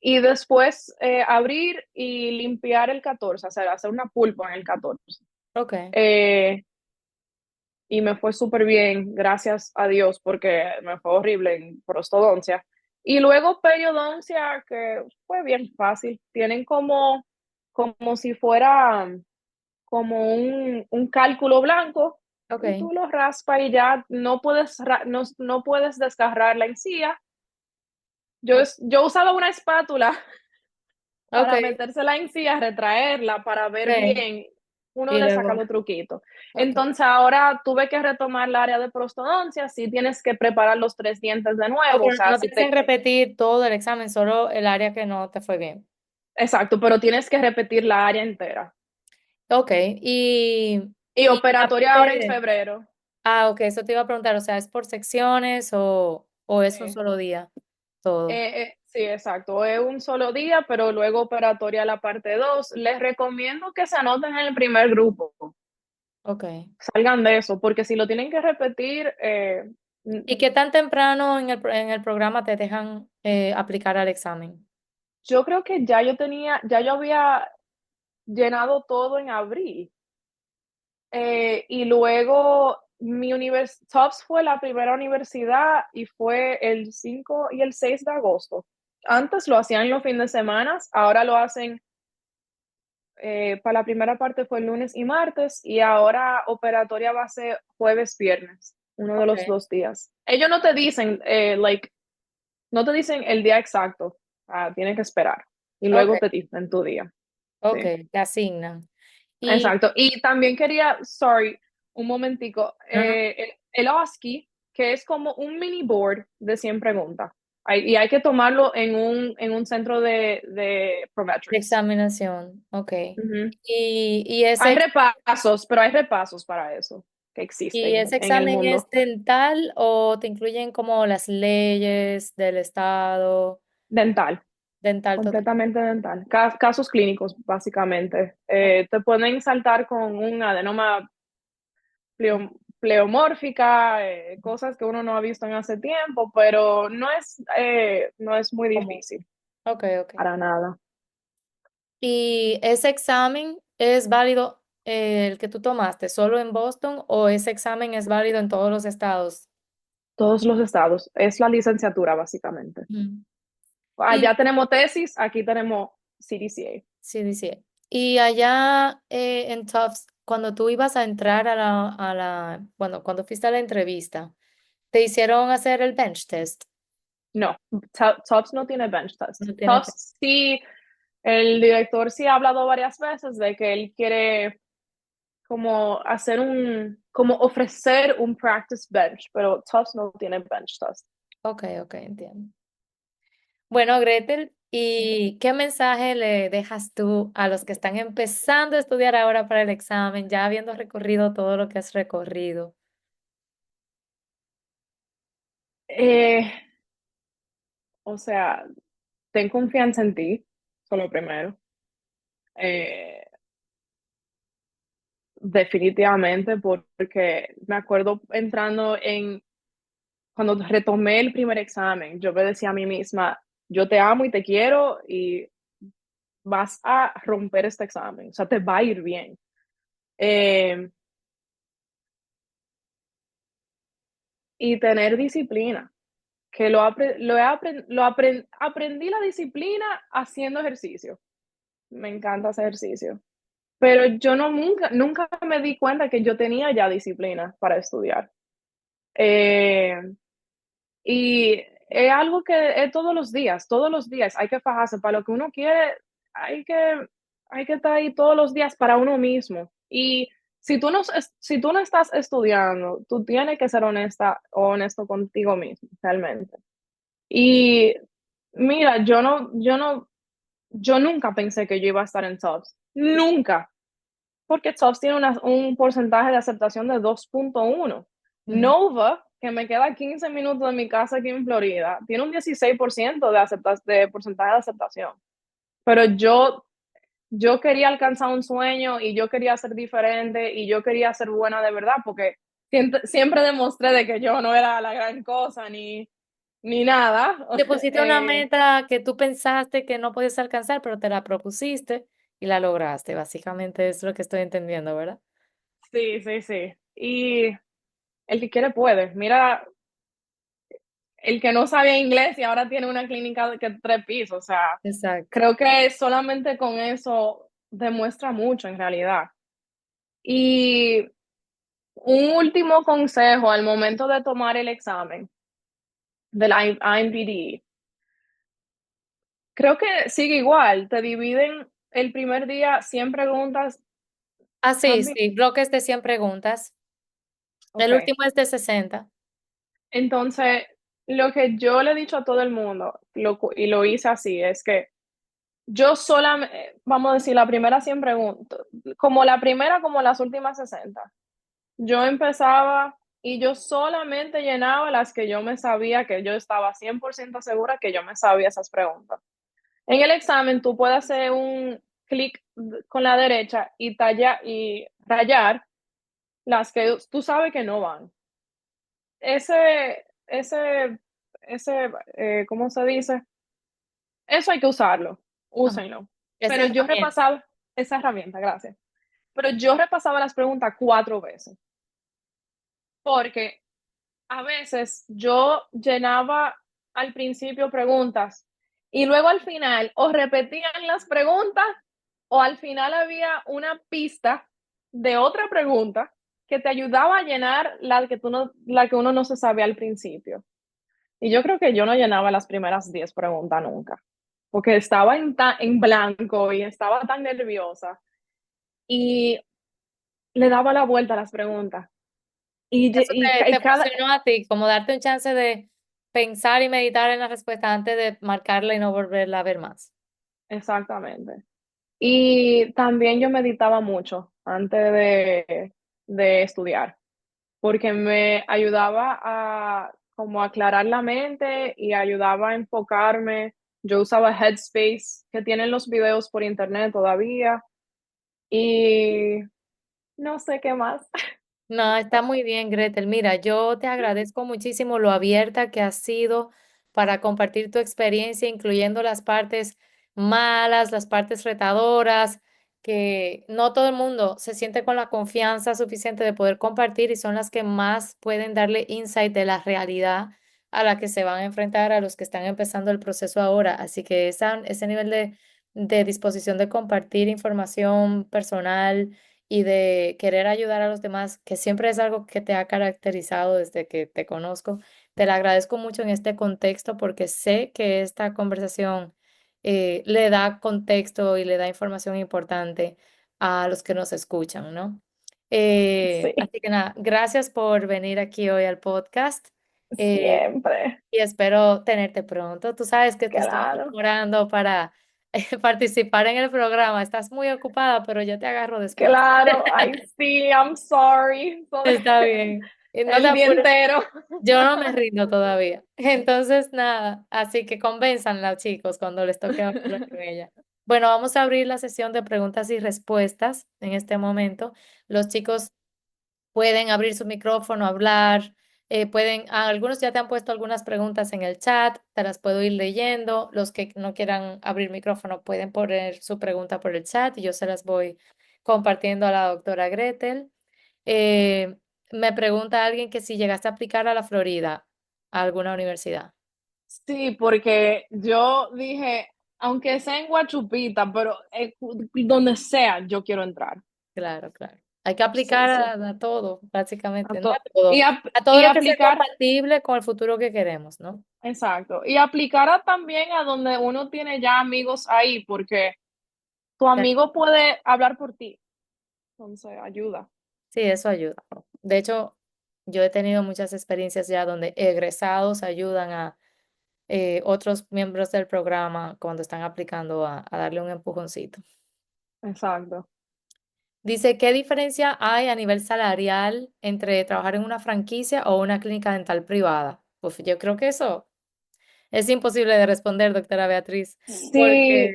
Y después abrir y limpiar el 14, o sea, hacer una pulpa en el 14. ok, Eh, y me fue súper bien, gracias a Dios, porque me fue horrible en prostodoncia. Y luego periodoncia, que fue bien fácil. Tienen como si fuera como un cálculo blanco y ok, tú lo raspas y ya no puedes desgarrar la encía. Yo usaba una espátula ok, para metérsela en encía, retraerla para ver ok, bien. Uno y le saca luego, los truquitos. ok. Entonces ahora tuve que retomar el área de prostodoncia, si tienes que preparar los 3 dientes de Ah, nuevo, o pero sea, no te si hacen te... repetir todo el examen, solo el área que no te fue bien. Exacto, pero tienes que repetir la área entera. Ok, Y y operatoria ahora en aparte, febrero. ok, eso te iba a preguntar, o sea, ¿es por secciones o es un Sí. solo día todo? Sí, exacto. Es un solo día, pero luego operatoria la parte 2. Les recomiendo que se anoten en el primer grupo, Ok. salgan de eso, porque si lo tienen que repetir, ¿Y qué tan temprano en en el programa te dejan aplicar al examen? yo creo que ya yo había llenado todo en abril. Y luego Tufts fue la primera universidad y fue el 5 y el 6 de agosto. Antes lo hacían los fines de semana, ahora lo hacen. Para la primera parte fue lunes y martes y ahora operatoria va a ser jueves, viernes, uno de Ok, los 2 días. Ellos no te dicen, no te dicen el día exacto, tienes que esperar y ok, luego te dicen tu día. ok, Sí, te asignan. Y, exacto. Y también quería, sorry, un momentico, ajá, el OSCE, que es como un mini board de 100 preguntas. Y hay que tomarlo en un centro de de Prometrics. examinación, ok. Ujú. Y Hay repasos, pero hay repasos para eso que ¿Y existen ese en el examen es mundo. dental o te incluyen como las leyes del estado? Dental, Dental total. completamente dental. Casos clínicos, básicamente. Ok. Te pueden saltar con un adenoma pleomórfica, cosas que uno no ha visto en hace tiempo, pero no es muy ¿Cómo? difícil, Ok, ok. para nada. ¿Y ese examen es válido el que tú tomaste solo en Boston o ese examen es válido en todos los estados? Todos los estados. Es la licenciatura, básicamente. Mm. Y Allá tenemos tesis, aquí tenemos CDCA. sí, dice. Y allá en Tufts, cuando tú ibas a entrar bueno, cuando fuiste a la entrevista, ¿te hicieron hacer el bench test? No, Tufts no tiene bench test. No tiene. Tufts sí, el director sí ha hablado varias veces de que él quiere como como ofrecer un practice bench, pero Tufts no tiene bench test. Ok, ok, entiendo. Bueno, Gretel, ¿y qué mensaje le dejas tú a los que están empezando a estudiar ahora para el examen, ya habiendo recorrido todo lo que has recorrido? Eh, o sea, ten confianza en ti, solo primero. Eh, Definitivamente, porque me acuerdo cuando retomé el primer examen, yo me decía a mí misma, yo te amo y te quiero y vas a romper este examen, o sea, te va a ir bien. Eh, y tener disciplina, que aprendí la disciplina haciendo ejercicio. Me encanta hacer ejercicio. Pero yo nunca me di cuenta que yo tenía ya disciplina para estudiar. Eh, y es algo que es todos los días hay que fajarse para lo que uno quiere, hay que, hay que estar ahí todos los días para uno mismo. Y si tú no estás estudiando, tú tienes que ser honesta o honesto contigo mismo, realmente. Y mira, yo nunca pensé que yo iba a estar en TOPS, nunca, porque TOPS tiene un porcentaje de aceptación de 2.1. Ujú. Nova, que me queda 15 minutos de mi casa aquí en Florida, tiene un 16% de porcentaje de aceptación. Pero yo quería alcanzar un sueño y yo quería ser diferente y yo quería ser buena de verdad, porque siempre demostré de que yo no era la gran cosa ni nada. Te pusiste una meta que tú pensaste que no podías alcanzar, pero te la propusiste y la lograste. Básicamente es lo que estoy entendiendo, ¿verdad? Sí, sí, sí. Y el que quiere puede. Mira, el que no sabía inglés y ahora tiene una clínica de que 3 pisos, o sea, Exacto. creo que solamente con eso demuestra mucho en realidad. Y un último consejo al momento de tomar el examen del IMDb, creo que sigue igual, te dividen el primer día 100 preguntas Ah, sí, también. sí, bloques de 100 preguntas. Ok, El último es de 60. entonces lo que yo le he dicho a todo el mundo y lo hice así es que yo solamente, vamos a decir, la primera 100 preguntas, como la primera como las últimas 60. Yo empezaba y yo solamente llenaba las que yo me sabía, que yo estaba 100% segura que yo me sabía esas preguntas. En el examen tú puedes hacer un clic con la derecha y y rayar las que tú sabes que no van. Ese, ese, ¿cómo se dice? Eso hay que usarlo, Ajá. úsenlo. Esa Pero yo herramienta. repasaba esa herramienta, gracias. Pero yo repasaba las preguntas 4 veces, porque a veces yo llenaba al principio preguntas y luego al final o repetían las preguntas o al final había una pista de otra pregunta que te ayudaba a llenar la que uno no se sabía al principio. Y yo creo que yo no llenaba las primeras 10 preguntas nunca, porque estaba en blanco y estaba tan nerviosa y le daba la vuelta a las preguntas. Eso Y te cada, funcionó a ti, como darte un chance de pensar y meditar en la respuesta antes de marcarla y no volverla a ver más. exactamente. Y también yo meditaba mucho antes de estudiar, porque me ayudaba a como aclarar la mente y ayudaba a enfocarme. Yo usaba Headspace, que tienen los videos por internet todavía, y no sé qué más. No, está muy bien, Gretel. Mira, yo te agradezco muchísimo lo abierta que has sido para compartir tu experiencia, incluyendo las partes malas, las partes retadoras, que no todo el mundo se siente con la confianza suficiente de poder compartir y son las que más pueden darle insight de la realidad a la que se van a enfrentar a los que están empezando el proceso ahora. Así que ese nivel de disposición de compartir información personal y de querer ayudar a los demás, que siempre es algo que te ha caracterizado desde que te conozco. Te lo agradezco mucho en este contexto porque sé que esta conversación le da contexto y le da información importante a los que nos escuchan, ¿no? Sí, Así que nada, gracias por venir aquí hoy al podcast. eh, siempre, y espero tenerte pronto. Tú sabes que te estoy claro, mejorando para participar en el programa. Estás muy ocupada, pero yo te agarro después. claro. Ay, sí, I'm sorry. Está bien. Y no te El día apures, entero. yo no me rindo todavía. Entonces, nada, así que convénzanla, chicos, cuando les toque hablar con ella. Bueno, vamos a abrir la sesión de preguntas y respuestas en este momento. Los chicos pueden abrir su micrófono, hablar, algunos ya te han puesto algunas preguntas en el chat, te las puedo ir leyendo. Los que no quieran abrir micrófono pueden poner su pregunta por el chat y yo se las voy compartiendo a la doctora Gretel. Eh, Me pregunta alguien que si llegaste a aplicar a la Florida, a alguna universidad. Sí, porque yo dije, aunque sea en Guachupita, pero donde sea, yo quiero entrar. Claro, claro. Hay que Sí, aplicar sí. a todo, A básicamente, no a to- todo, y, ap- a todo y lo que sea aplicar, compatible con el futuro que queremos, ¿no? exacto. Y aplicar también a donde uno tiene ya amigos ahí, porque tu amigo puede hablar por ti. Entonces, ayuda. Sí, eso ayuda, ¿no? De hecho, yo he tenido muchas experiencias ya donde egresados ayudan otros miembros del programa cuando están aplicando a darle un empujoncito. Exacto. Dice, ¿qué diferencia hay a nivel salarial entre trabajar en una franquicia o una clínica dental privada? Pues yo creo que eso es imposible de responder, doctora Beatriz, porque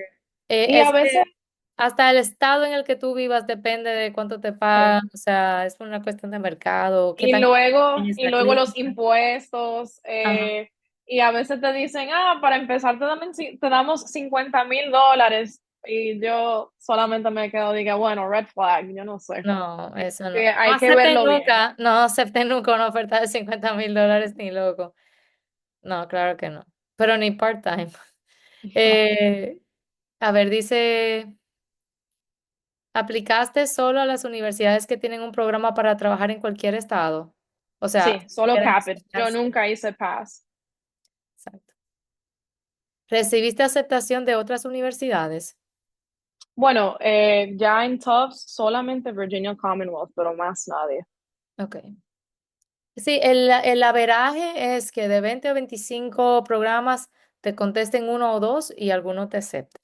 Sí, y a es veces, que hasta el estado en el que tú vivas depende de cuánto te pagan, o sea, es una cuestión de mercado, qué y tan luego, es y la luego los clínica. impuestos, Ajá. y a veces te dicen, para empezar te damos $50,000 y yo solamente me quedo, diga, bueno, red flag, yo no sé. No, eso no. No Hay que acepten verlo bien. nunca, no acepten nunca una oferta de $50,000 ni loco. No, claro que no. Pero ni part-time. Eh, a ver, dice, ¿aplicaste solo a las universidades que tienen un programa para trabajar en cualquier estado? O sea, Sí, solo quieren Capit. Yo asociarse. nunca hice pass. Exacto. ¿Recibiste aceptación de otras universidades? Bueno, ya en Tufts solamente Virginia Commonwealth, pero más nadie. Ok. Sí, el averaje es que de 20 o 25 programas te contesten uno o dos y alguno te acepten.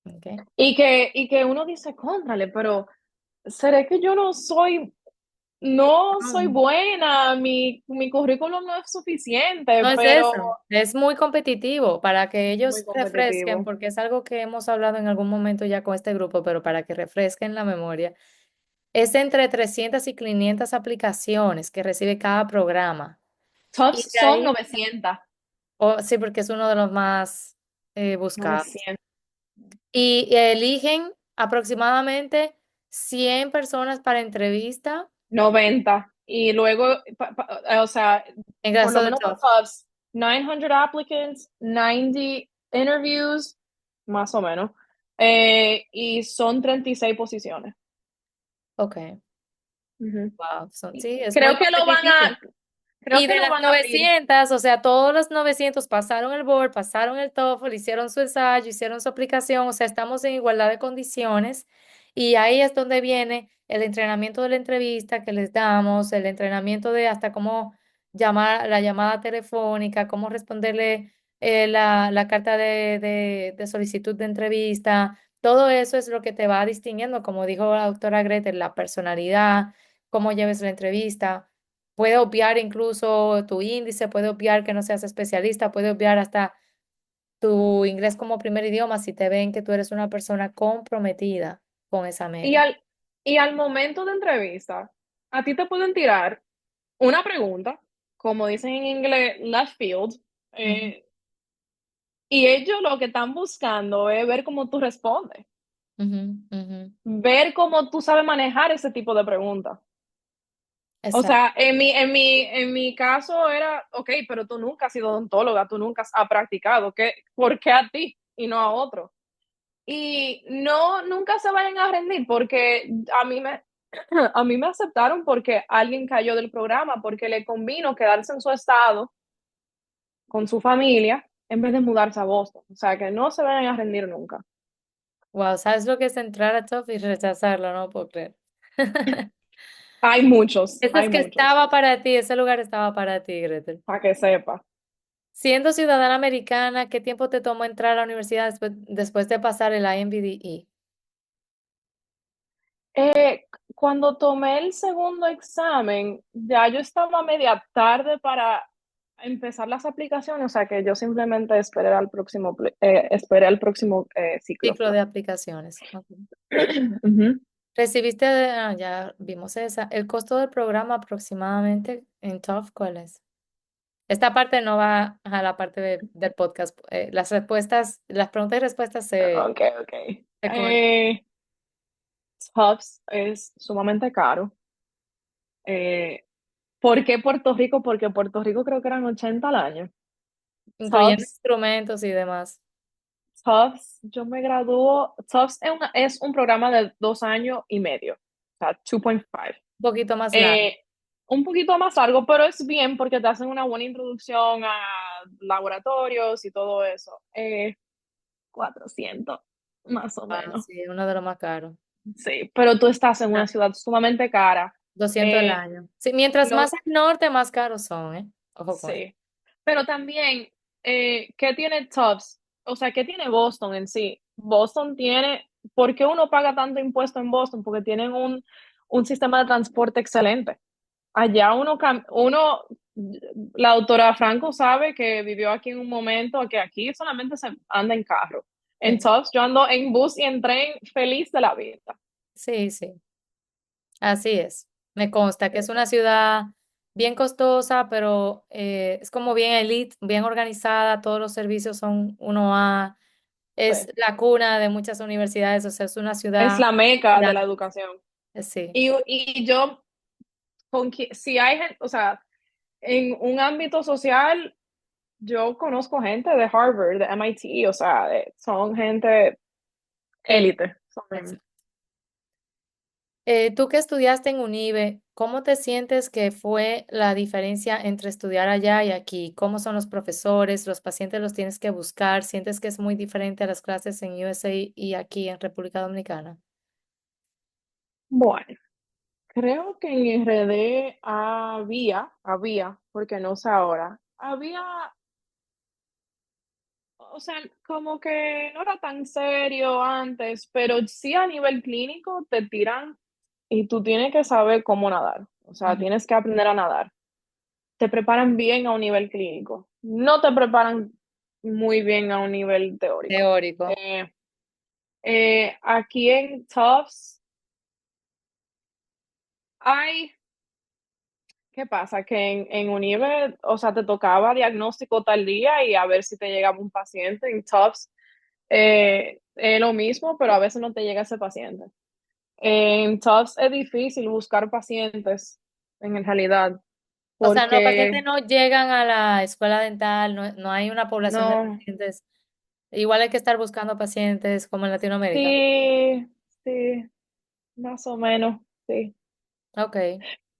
Ok. Y que uno dice, cóntrale, pero ¿será que yo no soy No, buena, mi currículum no es no suficiente, es pero eso, es muy competitivo para que muy ellos refresquen, competitivo? porque es algo que hemos hablado en algún momento ya con este grupo, pero para que refresquen la memoria. Es entre 300 y 500 aplicaciones que recibe cada programa. Y Tufts de son ahí, 900. sí, porque es uno de los más buscados. 900. Y eligen aproximadamente 100 personas para entrevista 90. Y luego, o sea, en por caso lo de menos por TOEFL. Tufts, 900 applicants, 90 interviews, más o menos, y son 36 posiciones. Ok, Ujú. wow, Y sí, es muy Creo que lo van competitivo. a, creo Y que de lo las van a abrir. 900, o sea, todos los 900 pasaron el board, pasaron el TOEFL, hicieron su ensayo, hicieron su aplicación, o sea, estamos en igualdad de condiciones y ahí es donde viene el entrenamiento de la entrevista que les damos, el entrenamiento de hasta cómo llamar, la llamada telefónica, cómo responderle la carta de solicitud de entrevista. Todo eso es lo que te va distinguiendo, como dijo la doctora Gretel, la personalidad, cómo lleves la entrevista. Puede obviar incluso tu índice, puede obviar que no seas especialista, puede obviar hasta tu inglés como primer idioma si te ven que tú eres una persona comprometida con esa Y meta. al, y al momento de entrevista, a ti te pueden tirar una pregunta, como dicen en inglés, left field, Ujú, eh, y ellos lo que están buscando es ver cómo tú respondes, ujú, ujú. ver cómo tú sabes manejar ese tipo de preguntas. O Exacto. sea, en mi caso era, ok, pero tú nunca has sido odontóloga, tú nunca has practicado, ¿por qué a ti y no a otro? Y no, nunca se vayan a rendir porque a mí me, a mí me aceptaron porque alguien cayó del programa, porque le convino quedarse en su estado con su familia en vez de mudarse a Boston. O sea, que no se vayan a rendir nunca. Wow, ¿sabes lo que es entrar a Top y rechazarlo? No puedo creer. Hay muchos, Eso es hay que muchos, estaba para ti, ese lugar estaba para ti, Gretel. para que sepa. Siendo ciudadana americana, ¿qué tiempo te tomó entrar a la universidad después de pasar el IMBDE? Cuando tomé el segundo examen, ya yo estaba media tarde para empezar las aplicaciones, o sea que yo simplemente esperé al próximo ciclo. Ciclo de aplicaciones. Ok. Ujú. Recibiste, ya vimos esa. El costo del programa aproximadamente en TOEFL, ¿cuál es? Esta parte no va a la parte del podcast. Las respuestas, las preguntas y respuestas Ok, ok. se Eh, Tufts es sumamente caro. Eh, ¿Por qué Puerto Rico? Porque Puerto Rico creo que eran 80 al año. incluyendo Tufts, instrumentos y demás. Yo me graduó. Tufts es un programa de 2 años y medio, o sea, 2.5. Un poquito más largo. Eh, un poquito más largo, pero es bien porque te hacen una buena introducción a laboratorios y todo eso. 400, más o Ah, menos. sí, uno de los más caros. Sí, pero tú estás en Ah, una ciudad sumamente cara. 200 al Eh, año. Sí, mientras los, más al norte, más caros son, ¿eh? Ojo con eso. sí, pero también. ¿qué tiene Tufts? O sea, ¿qué tiene Boston en sí? Boston tiene, ¿por qué uno paga tanto impuesto en Boston? Porque tienen un sistema de transporte excelente. Allá la doctora Franco sabe que vivió aquí en un momento que aquí solamente se anda en carro. En Sí, Tufts yo ando en bus y en tren feliz de la vida. sí, sí, así es. Me consta que es una ciudad bien costosa, pero es como bien elite, bien organizada, todos los servicios son 1A, es Sí. la cuna de muchas universidades, o sea, es una Es ciudad la meca de la grande. educación. Sí, Y yo, si hay gente, o sea, en un ámbito social, yo conozco gente de Harvard, de MIT, o sea, son gente élite. élite. Son- Tú que estudiaste en UNIBE, ¿cómo te sientes que fue la diferencia entre estudiar allá y aquí? ¿Cómo son los profesores? ¿Los pacientes los tienes que buscar? ¿Sientes que es muy diferente a las clases en USA y aquí en República Dominicana? Bueno, creo que en RD porque no sé ahora, o sea, como que no era tan serio antes, pero sí a nivel clínico te tiran y tú tienes que saber cómo nadar, o sea, Ujú. tienes que aprender a nadar. Te preparan bien a un nivel clínico, no te preparan muy bien a un nivel teórico. Teórico. Eh, aquí en Tufts hay, ¿qué pasa? Que en Unive, o sea, te tocaba diagnóstico tal día y a ver si te llegaba un paciente. En Tufts es lo mismo, pero a veces no te llega ese paciente. En Tufts es difícil buscar pacientes, en realidad, O sea, los pacientes porque no llegan a la escuela dental, no, no hay una población de no, pacientes. Igual hay que estar buscando pacientes como en Latinoamérica. sí, sí, más o menos, sí. Ok.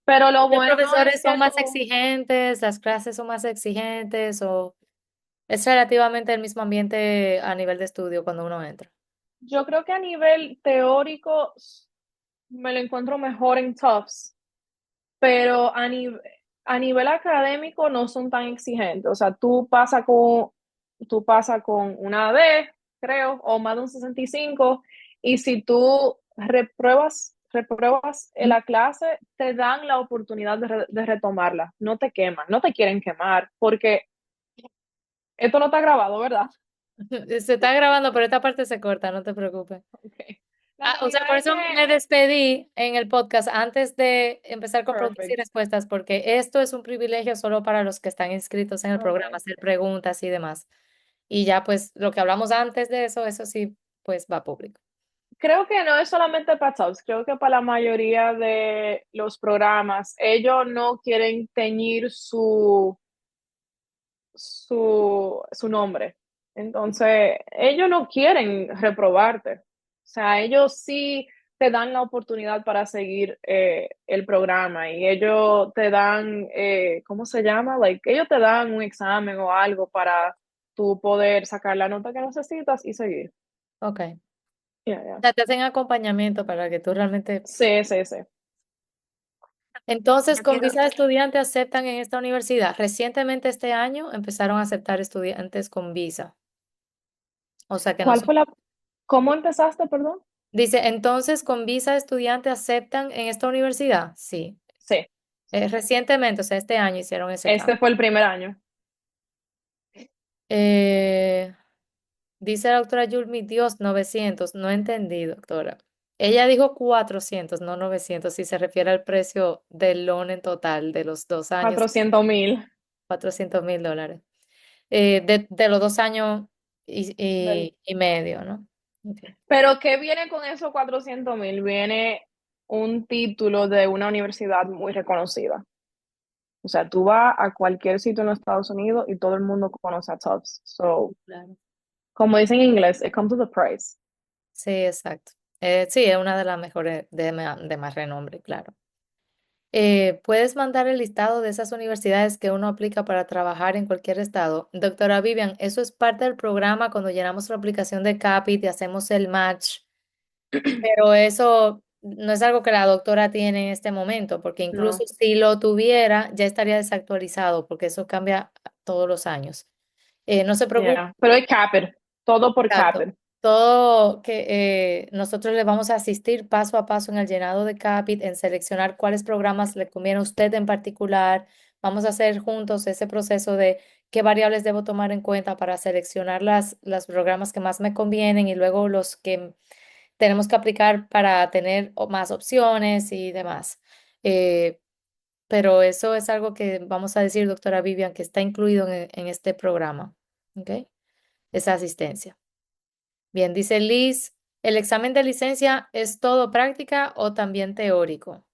Pero lo ¿Los bueno es profesores son que más tú, exigentes? ¿Las clases son más exigentes? ¿O es relativamente el mismo ambiente a nivel de estudio cuando uno entra? yo creo que a nivel teórico me lo encuentro mejor en Tufts, pero a nivel académico no son tan exigentes. O sea, tú pasas con una D, creo, o más de un 65, y si tú repruebas en la clase, te dan la oportunidad de retomarla. No te queman, no te quieren quemar, porque esto no está grabado, ¿verdad? Se está grabando, pero esta parte se corta, no te preocupes. Okay. La Ah, o sea, por realidad es eso me que, despedí en el podcast antes de empezar con preguntas y perfect. respuestas, porque esto es un privilegio solo para los que están inscritos en el programa, Okay. hacer preguntas y demás. Y ya, pues, lo que hablamos antes de eso sí, pues, va público. Creo que no es solamente para Tops, creo que para la mayoría de los programas, ellos no quieren teñir su nombre. Entonces, ellos no quieren reprobarte. O sea, ellos sí te dan la oportunidad para seguir el programa y ellos te dan, ¿cómo se llama? Like, ellos te dan un examen o algo para tú poder sacar la nota que necesitas y seguir. Ok. O Yeah, yeah. sea, te hacen acompañamiento para que tú realmente. Sí, sí, sí. Entonces, Yo con quiero- visa de estudiante aceptan en esta universidad. Recientemente este año empezaron a aceptar estudiantes con visa. O sea que no ¿Cuál son. fue cómo empezaste, perdón? Dice, entonces con visa de estudiante aceptan en esta universidad. Sí. Sí, Recientemente, o sea, este año hicieron ese este cambio. fue el primer año. Eh, Dice la doctora Yulmi, Dios, 900. No entendí, doctora. Ella dijo 400, no 900, si se refiere al precio del loan en total de los 2 años, 400,000. $400,000. De los 2 años Del- y medio, ¿no? Ok. Pero ¿qué viene con esos 400,000? Viene un título de una universidad muy reconocida. O sea, tú vas a cualquier sitio en los Estados Unidos y todo el mundo conoce a Tufts. So, Claro. como dicen en inglés, it comes with a price. Sí, exacto. Sí, es una de las mejores de más renombre, claro. ¿Puedes mandar el listado de esas universidades que uno aplica para trabajar en cualquier estado? Doctora Vivian, eso es parte del programa cuando llenamos la aplicación de Capit y hacemos el match, pero eso no es algo que la doctora tiene en este momento, porque incluso No. si lo tuviera, ya estaría desactualizado, porque eso cambia todos los años. No se preocupe. Yeah. Pero es CAPER, todo por Exacto. CAPER. Todo que nosotros le vamos a asistir paso a paso en el llenado de CAPIT, en seleccionar cuáles programas le conviene a usted en particular. Vamos a hacer juntos ese proceso de qué variables debo tomar en cuenta para seleccionar los programas que más me convienen y luego los que tenemos que aplicar para tener más opciones y demás. Eh, pero eso es algo que vamos a decir, doctora Vivian, que está incluido en este programa. ¿Ok? Esa asistencia. Bien, dice Liz, ¿el examen de licencia es todo práctica o también teórico?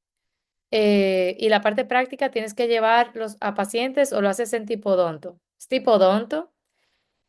Y la parte práctica tienes que llevarlos a pacientes o lo haces en tipo odonto. Es tipo odonto.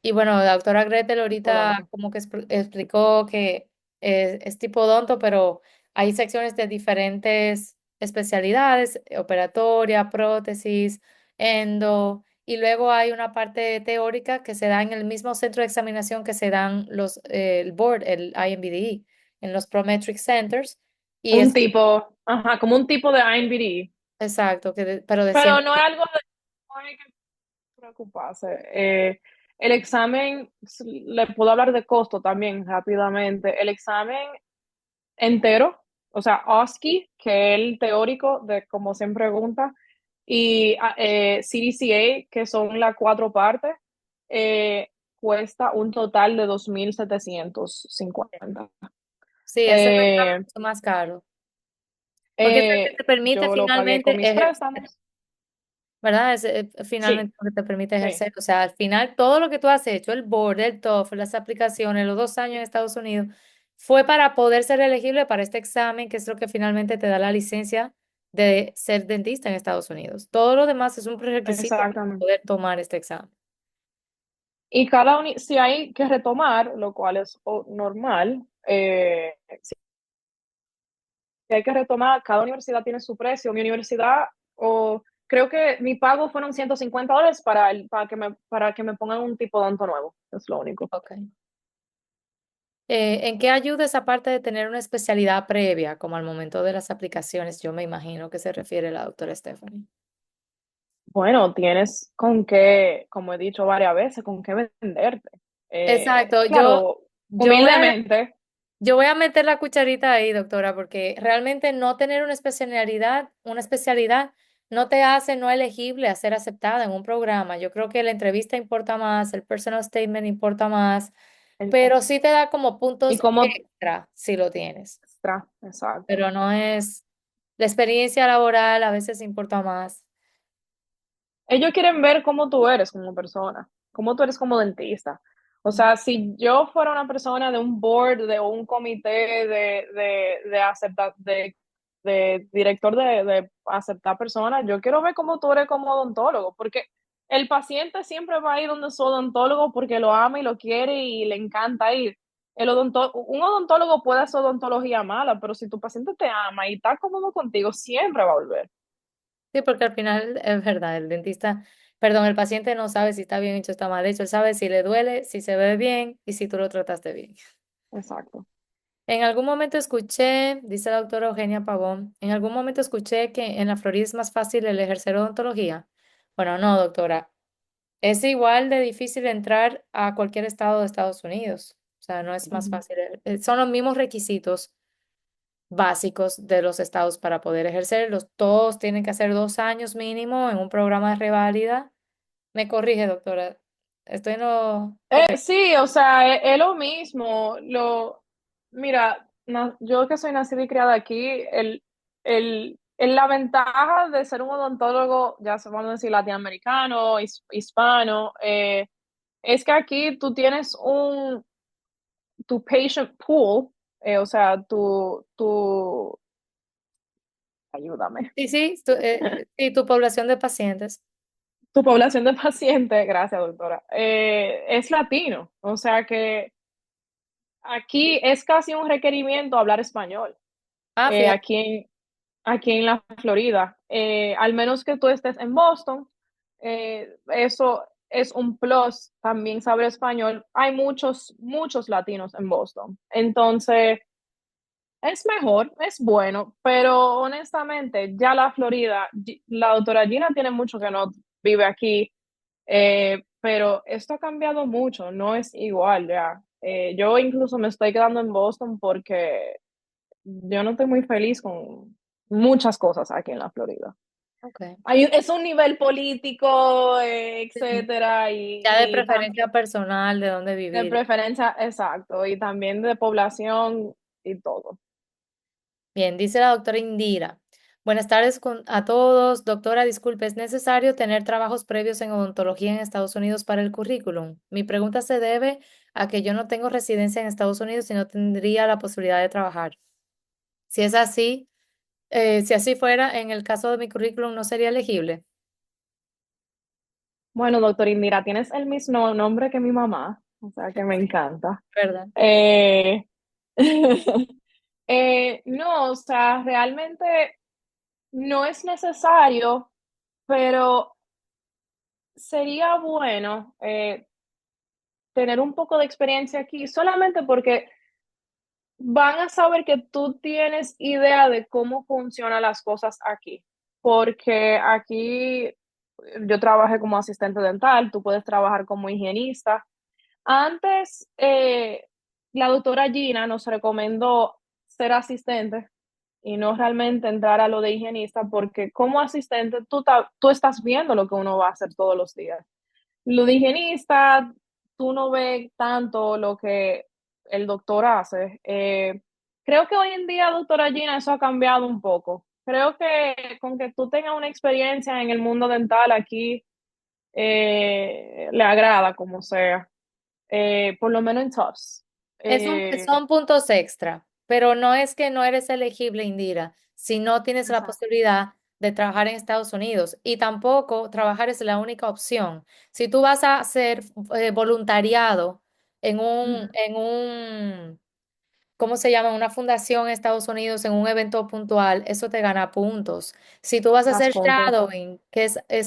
Y bueno, la doctora Gretel ahorita Odonto. como que explicó que es tipo odonto, pero hay secciones de diferentes especialidades, operatoria, prótesis, endo, y luego hay una parte teórica que se da en el mismo centro de examinación que se dan el board, el IMBDE, en los Prometric Centers, y Un es tipo, ajá, como un tipo de IMBD. exacto, pero de Pero 100. no es algo de no hay que preocuparse. El examen, le puedo hablar de costo también rápidamente. El examen entero, o sea, OSCE, que es el teórico de como se pregunta, y CDCA, que son las cuatro partes, eh, cuesta un total de 2.750. Sí, ese es Eh, mucho más caro. Porque es el que te permite yo lo pagué con finalmente mis ejercer, préstamos. ¿verdad? Es Sí, finalmente lo que te permite sí, ejercer. O sea, al final todo lo que tú has hecho, el board, el TOEFL, las aplicaciones, los 2 años en Estados Unidos, fue para poder ser elegible para este examen, que es lo que finalmente te da la licencia de ser dentista en Estados Unidos. Todo lo demás es un prerequisito para exactamente. poder tomar este examen. Y si hay que retomar, lo cual es normal, si hay que retomar, cada universidad tiene su precio. Mi universidad, o creo que mi pago fueron $150 para que me pongan un tipo de odonto nuevo. Es lo único. Ok. ¿En qué ayuda esa parte de tener una especialidad previa, como al momento de las aplicaciones? Yo me imagino que se refiere la doctora Stephanie. Bueno, tienes con qué, como he dicho varias veces, con qué venderte. Exacto, Claro, yo voy a, humildemente, yo voy a meter la cucharita ahí, doctora, porque realmente no tener una especialidad no te hace no elegible a ser aceptada en un programa. Yo creo que la entrevista importa más, el personal statement importa más, pero sí te da como y puntos como extra si lo tienes, extra, exacto. pero no es la experiencia laboral a veces importa más. Ellos quieren ver cómo tú eres como persona, cómo tú eres como dentista. O sea, si yo fuera una persona de un board, de un comité de aceptar, de director de aceptar personas, yo quiero ver cómo tú eres como odontólogo, porque el paciente siempre va a ir donde su odontólogo porque lo ama y lo quiere y le encanta ir. Un odontólogo puede hacer odontología mala, pero si tu paciente te ama y está cómodo contigo, siempre va a volver. Sí, porque al final es verdad, el dentista, perdón, el paciente no sabe si está bien hecho o está mal hecho, él sabe si le duele, si se ve bien y si tú lo trataste bien. Exacto. En algún momento escuché, dice la doctora Eugenia Pavón, en algún momento escuché que en la Florida es más fácil el ejercer odontología. Bueno, no, doctora, es igual de difícil entrar a cualquier estado de Estados Unidos. O sea, no es más Ujú. fácil. Son los mismos requisitos básicos de los estados para poder ejercerlos. Todos tienen que hacer 2 años mínimo en un programa de reválida. Me corrige, doctora. Estoy no. Ok. Sí, o sea, es lo mismo. Mira, yo que soy nacida y criada aquí, la ventaja de ser un odontólogo, ya se vamos a decir latinoamericano, hispano, es que aquí tú tienes tu patient pool, o sea, ayúdame, Sí, sí, sí, tu población de pacientes. tu población de pacientes, gracias doctora, es latino, o sea que aquí es casi un requerimiento hablar español, Ah, eh, fíjate. aquí en, aquí en la Florida. Al menos que tú estés en Boston, eso es un plus, también saber español. Hay muchos latinos en Boston. Entonces, es mejor, es bueno, pero honestamente, ya la Florida, la doctora Gina tiene mucho que no vive aquí, pero esto ha cambiado mucho, no es igual ya. Yo incluso me estoy quedando en Boston porque yo no estoy muy feliz con muchas cosas aquí en la Florida. Ok. Es un nivel político, Sí. etcétera, Ya de y preferencia personal, de dónde de vivir. preferencia, exacto, y también de población y todo. Bien, dice la doctora Indira. Buenas tardes a todos. Doctora, disculpe, ¿es necesario tener trabajos previos en odontología en Estados Unidos para el currículum? Mi pregunta se debe a que yo no tengo residencia en Estados Unidos y no tendría la posibilidad de trabajar. Si es así, si así fuera, en el caso de mi currículum no sería elegible, Bueno, doctor Indira, tienes el mismo nombre que mi mamá, o sea que me encanta. ¿verdad? Eh, no, o sea, realmente no es necesario, pero sería bueno tener un poco de experiencia aquí, solamente porque van a saber que tú tienes idea de cómo funcionan las cosas aquí. Porque aquí yo trabajé como asistente dental, tú puedes trabajar como higienista. Antes, la doctora Gina nos recomendó ser asistente y no realmente entrar a lo de higienista, porque como asistente tú estás viendo lo que uno va a hacer todos los días. Lo de higienista, tú no ves tanto lo que el doctor hace. Creo que hoy en día, doctora Gina, eso ha cambiado un poco. Creo que con que tú tengas una experiencia en el mundo dental aquí, le agrada como sea, por lo menos en Tufts. Son puntos extra, pero no es que no eres elegible, Indira, si no tienes la Exacto. posibilidad de trabajar en Estados Unidos y tampoco trabajar es la única opción. Si tú vas a hacer voluntariado Ujú. en un, ¿cómo se llama? Una fundación en Estados Unidos en un evento puntual, eso te gana puntos. Si tú vas a Más hacer puntos. shadowing,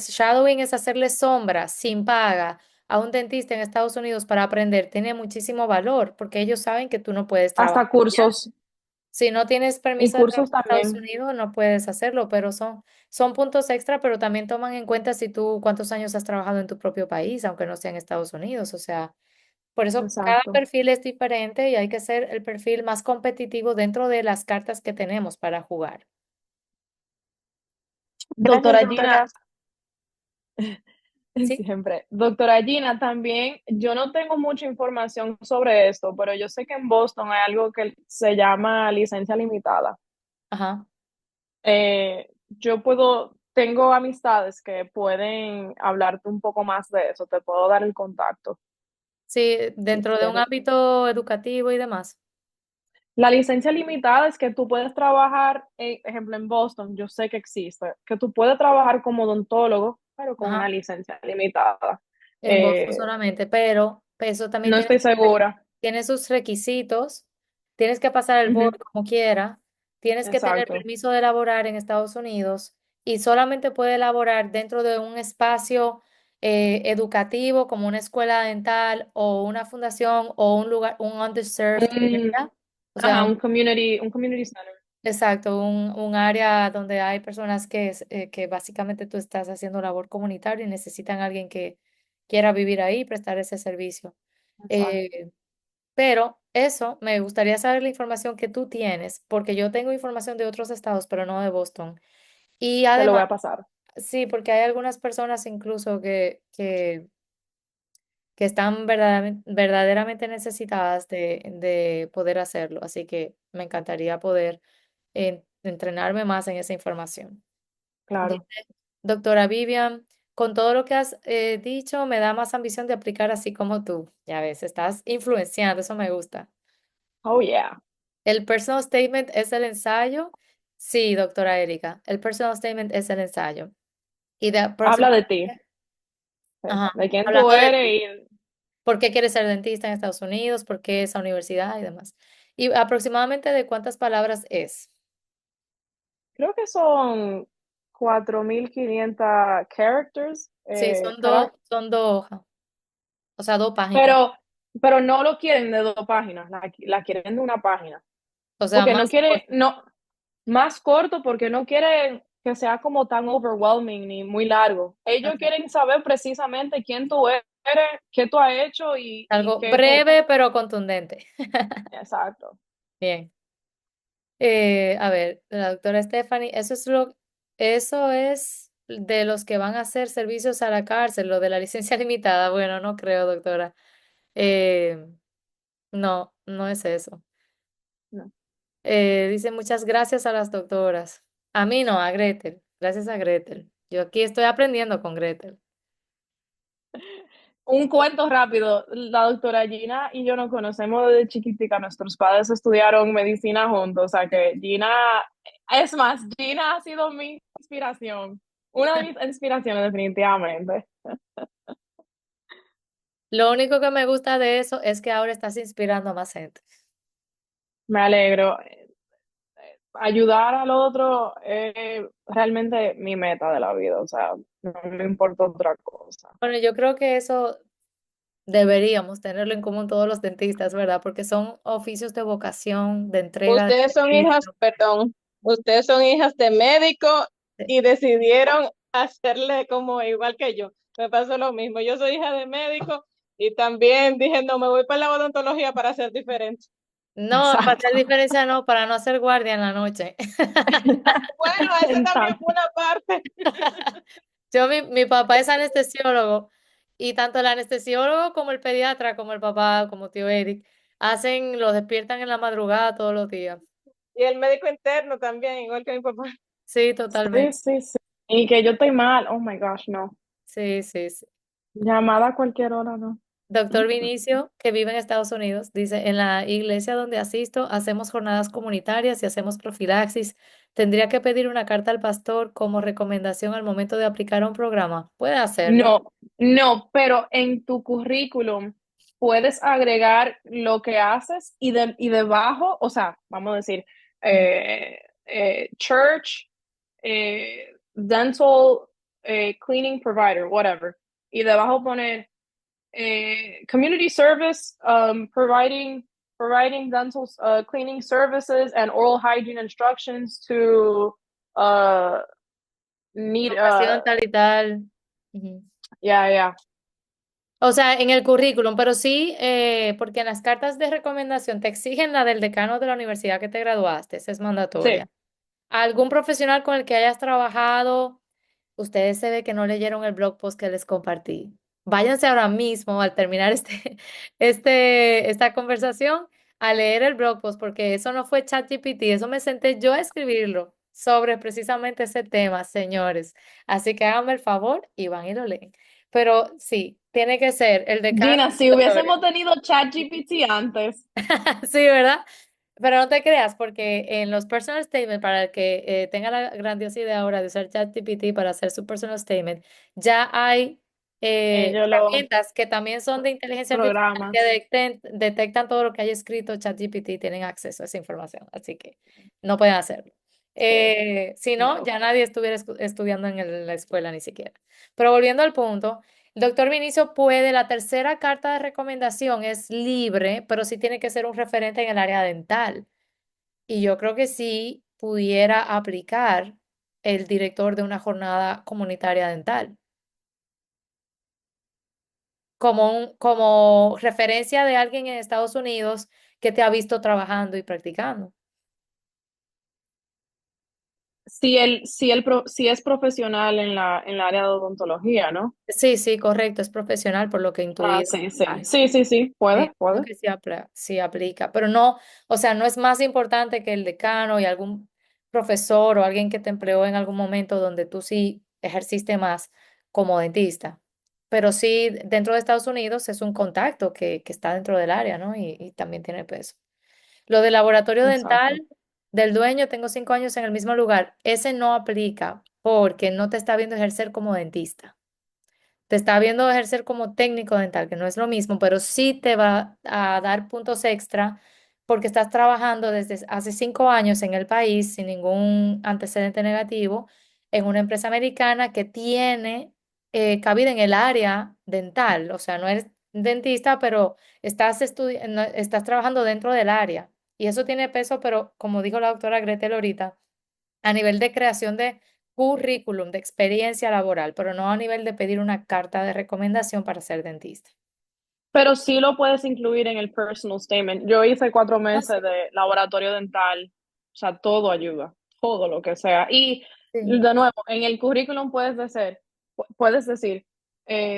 shadowing es hacerle sombra sin paga a un dentista en Estados Unidos para aprender, tiene muchísimo valor porque ellos saben que tú no puedes trabajar Hasta allá. cursos Si no tienes y permiso de trabajo cursos en Estados también. Unidos, no puedes hacerlo, pero son puntos extra, pero también toman en cuenta si tú cuántos años has trabajado en tu propio país, aunque no sea en Estados Unidos. O sea, por eso cada Exacto. perfil es diferente y hay que ser el perfil más competitivo dentro de las cartas que tenemos para jugar. Gracias, Doctora Gina, doctora. Sí, siempre. Doctora Gina, también yo no tengo mucha información sobre esto, pero yo sé que en Boston hay algo que se llama licencia limitada. ajá. Tengo amistades que pueden hablarte un poco más de eso, te puedo dar el contacto Sí, si dentro de un quieres. ámbito educativo y demás. La licencia limitada es que tú puedes trabajar, ejemplo, en Boston, yo sé que existe, que tú puedes trabajar como odontólogo, pero con una Ajá. licencia limitada. En Boston Eh, solamente, pero eso también no estoy segura. tiene sus requisitos. Tienes que pasar el Ujú, board como quiera. Tienes que tener exacto. permiso de laborar en Estados Unidos y solamente puede laborar dentro de un espacio educativo como una escuela dental o una fundación o un lugar, un underserved Un, area. O sea, un community center. exacto, un área donde hay personas que básicamente tú estás haciendo labor comunitaria y necesitan a alguien que quiera vivir ahí y prestar ese servicio. Exacto. Eh, pero eso, me gustaría saber la información que tú tienes, porque yo tengo información de otros estados, pero no de Boston. Y Te lo además, voy a pasar. sí, porque hay algunas personas incluso que están verdaderamente necesitadas de poder hacerlo. Así que me encantaría poder entrenarme más en esa información. Dice, Claro. doctora Vivian, con todo lo que has dicho, me da más ambición de aplicar así como tú. Ya ves, estás influenciando, eso me gusta. Oh, yeah. ¿El personal statement es el ensayo? Sí, doctora Erika, el personal statement es el ensayo. Y de Habla de ti, aproximadamente, sí, ajá, de quién tú hablando de eres ti, y ¿por qué quieres ser dentista en Estados Unidos? ¿Por qué esa universidad y demás? Y aproximadamente de cuántas palabras es. creo que son 4.500 characters, Sí, son dos hojas, o sea, dos páginas. pero, pero no lo quieren de 2 páginas, la quieren de una página, O sea, porque no más quiere, corto. no, más corto porque no quieren que sea como tan overwhelming ni muy largo. Ellos Ok. quieren saber precisamente quién tú eres quieres, qué tú has hecho y Algo qué tú... breve pero contundente. Exacto. Bien. A ver, la doctora Stephanie, eso es de los que van a hacer servicios a la cárcel, lo de la licencia limitada. Bueno, no creo, doctora. Eh, no, no es eso. No. Dice muchas gracias a las doctoras. A mí no, a Gretel. Gracias a Gretel. Yo aquí estoy aprendiendo con Gretel. Un cuento rápido. La doctora Gina y yo nos conocemos desde chiquitica. Nuestros padres estudiaron medicina juntos. O sea que Gina, es más, Gina ha sido mi inspiración. Una de mis inspiraciones, definitivamente. Lo único que me gusta de eso es que ahora estás inspirando a más gente. Me alegro. Ayudar al otro es realmente mi meta de la vida. O sea, no me importa otra cosa. Bueno, yo creo que eso deberíamos tenerlo en común todos los dentistas, ¿verdad? Porque son oficios de vocación, de entrega de Ustedes son hijas, servicio. perdón, ustedes son hijas de médico Sí. y decidieron hacerle como igual que yo. Me pasó lo mismo. Yo soy hija de médico y también dije, no, me voy para la odontología para ser diferente. No, para hacer Exacto. diferencia no, para no hacer guardia en la noche. Bueno, esa también Exacto. fue una parte. Mi papá es anestesiólogo y tanto el anestesiólogo como el pediatra, como el papá, como tío Eric, los despiertan en la madrugada todos los días. Y el médico interno también, igual que mi papá. Sí, Sí, totalmente. sí, sí. Y que yo estoy mal. Oh my gosh, no. Sí, sí, sí. Llamada a cualquier hora, no. Doctor Mm. Vinicio, que vive en Estados Unidos, dice, en la iglesia donde asisto hacemos jornadas comunitarias y hacemos profilaxis. ¿Tendría que pedir una carta al pastor como recomendación al momento de aplicar un programa? Puede hacerlo. No, no, pero en tu currículum puedes agregar lo que haces y debajo, o sea, vamos a decir, Mm. church, dental, cleaning provider, whatever. Y debajo poner community service, providing dental cleaning services and oral hygiene instructions to uh, need, Educación tal y tal. Ujú. yeah, yeah, O sea, en el currículum, pero sí, porque en las cartas de recomendación te exigen la del decano de la universidad que te graduaste, esa es sí. mandatoria. ¿Algún profesional con el que hayas trabajado? Ustedes se ve que no leyeron el blog post que les compartí. Váyanse ahora mismo al terminar esta conversación a leer el blog post, porque eso no fue ChatGPT, eso me senté yo a escribirlo sobre precisamente ese tema, señores. Así que háganme el favor y van y lo leen. Pero sí, tiene que ser el decano Gina, si obligatorio. hubiésemos tenido ChatGPT antes, Sí, ¿verdad? Pero no te creas, porque en los personal statements, para el que tenga la grandiosa idea ahora de usar ChatGPT para hacer su personal statement, ya hay ellos los herramientas que también son de inteligencia artificial que programas. detectan todo lo que haya escrito ChatGPT y tienen acceso a esa información, así que no pueden hacerlo. Sí, Si no, no. ya nadie estuviera estudiando en la escuela ni siquiera. Pero volviendo al punto. El doctor Vinicio puede, la tercera carta de recomendación es libre, pero sí tiene que ser un referente en el área dental. Y yo creo que sí pudiera aplicar el director de una jornada comunitaria dental como referencia de alguien en Estados Unidos que te ha visto trabajando y practicando. Si es profesional en en la área de odontología, ¿no? Sí, sí, correcto, es profesional por lo que intuí Ah, ese sí, sí. mensaje. Sí, sí, sí. Puede, Creo puede. que sí, sí aplica, pero no, o sea, no es más importante que el decano y algún profesor o alguien que te empleó en algún momento donde tú sí ejerciste más como dentista. Pero sí, dentro de Estados Unidos es un contacto que está dentro del área, ¿no? Y también tiene peso. Lo del laboratorio Exacto. dental del dueño, tengo 5 años en el mismo lugar, ese no aplica porque no te está viendo ejercer como dentista. Te está viendo ejercer como técnico dental, que no es lo mismo, pero sí te va a dar puntos extra porque estás trabajando desde hace 5 años en el país sin ningún antecedente negativo en una empresa americana que tiene cabida en el área dental. O sea, no eres dentista, pero estás trabajando dentro del área. Y eso tiene peso, pero como dijo la doctora Gretel ahorita, a nivel de creación de currículum de experiencia laboral, pero no a nivel de pedir una carta de recomendación para ser dentista. Pero sí lo puedes incluir en el personal statement. Yo hice 4 Ah, sí. meses de laboratorio dental, o sea, todo ayuda, todo lo que sea. Y Sí. de nuevo, en el currículum puedes decir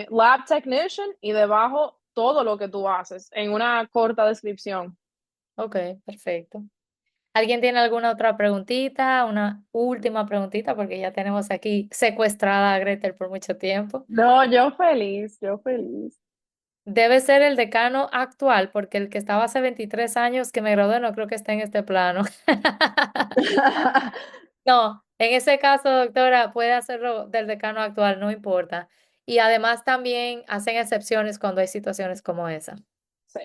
lab technician y debajo todo lo que tú haces en una corta descripción. Ok, perfecto. ¿Alguien tiene alguna otra preguntita? Una última preguntita, porque ya tenemos aquí secuestrada a Gretel por mucho tiempo. No, yo feliz, yo feliz. Debe ser el decano actual, porque el que estaba hace 23 años que me gradué no creo que esté en este plano. No, en ese caso, doctora, puede hacerlo del decano actual, no importa. Y además también hacen excepciones cuando hay situaciones como esa. Sí.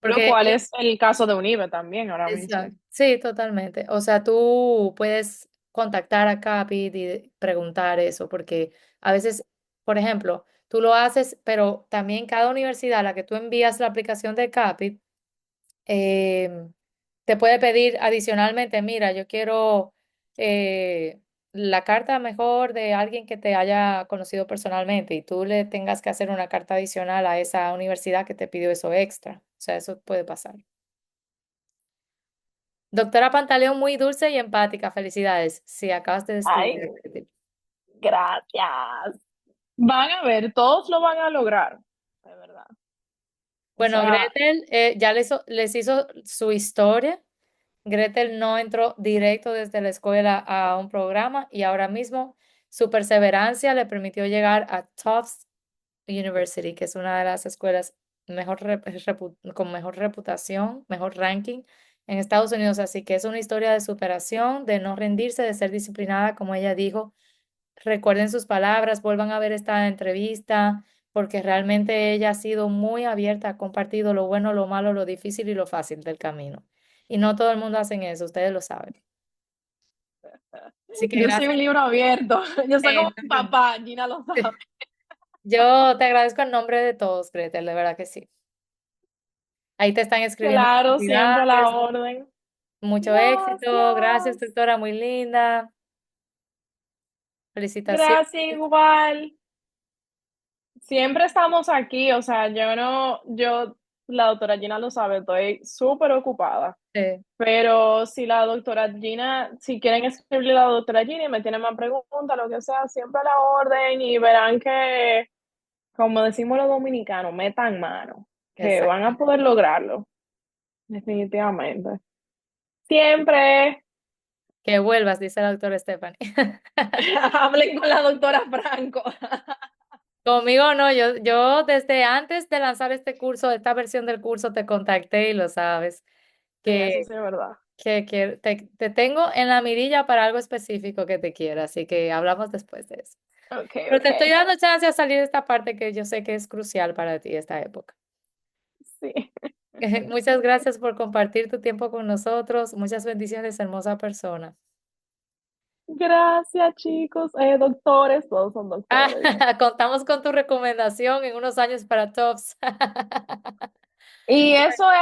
Lo Porque cual es el caso de Unive también ahora mismo. exacto. Sí, totalmente. O sea, tú puedes contactar a Capit y preguntar eso, porque a veces, por ejemplo, tú lo haces, pero también cada universidad a la que tú envías la aplicación de Capit, te puede pedir adicionalmente, mira, yo quiero la carta mejor de alguien que te haya conocido personalmente y tú le tengas que hacer una carta adicional a esa universidad que te pidió eso extra. O sea, eso puede pasar. Doctora Pantaleón, muy dulce y empática. Felicidades. Sí, acabas de Ay, descubrir. gracias. Van a ver, todos lo van a lograr, de verdad. O Bueno, sea, Gretel ya les hizo su historia. Gretel no entró directo desde la escuela a un programa y ahora mismo su perseverancia le permitió llegar a Tufts University, que es una de las escuelas con mejor reputación, mejor ranking en Estados Unidos. Así que es una historia de superación, de no rendirse, de ser disciplinada, como ella dijo. Recuerden sus palabras, vuelvan a ver esta entrevista, porque realmente ella ha sido muy abierta, ha compartido lo bueno, lo malo, lo difícil y lo fácil del camino. Y no todo el mundo hace eso, ustedes lo saben. Así que yo soy gracias. un libro abierto. Yo soy como mi No. papá, Gina lo sabe. Yo te agradezco en nombre de todos, Gretel, de verdad que sí. Ahí te están escribiendo Claro, siempre a la felicidades, orden. mucho éxito, gracias, Gracias. doctora, muy linda, felicitaciones. Gracias igual. Siempre estamos aquí, o sea, la doctora Gina lo sabe, estoy súper ocupada. Pero si quieren escribirle a la doctora Gina y me tienen más preguntas, lo que sea, siempre a la orden y verán que, como decimos los dominicanos, metan mano, que van a Exactamente. poder lograrlo, definitivamente. Siempre Que vuelvas, dice la doctora Stephanie. hablen con la doctora Franco. Conmigo no, yo desde antes de lanzar este curso, esta versión del curso, te contacté y lo sabes, Sí, eso que, sí es verdad. que te tengo en la mirilla para algo específico que te quiera, así que hablamos después de eso. Ok, Pero te estoy ok. dando chance a salir de esta parte que yo sé que es crucial para ti esta época. Sí. Muchas gracias por compartir tu tiempo con nosotros. Muchas bendiciones, hermosa persona. Gracias, chicos. Doctores, todos son Ah, doctores. contamos con tu recomendación en unos años para TOPS. Y eso es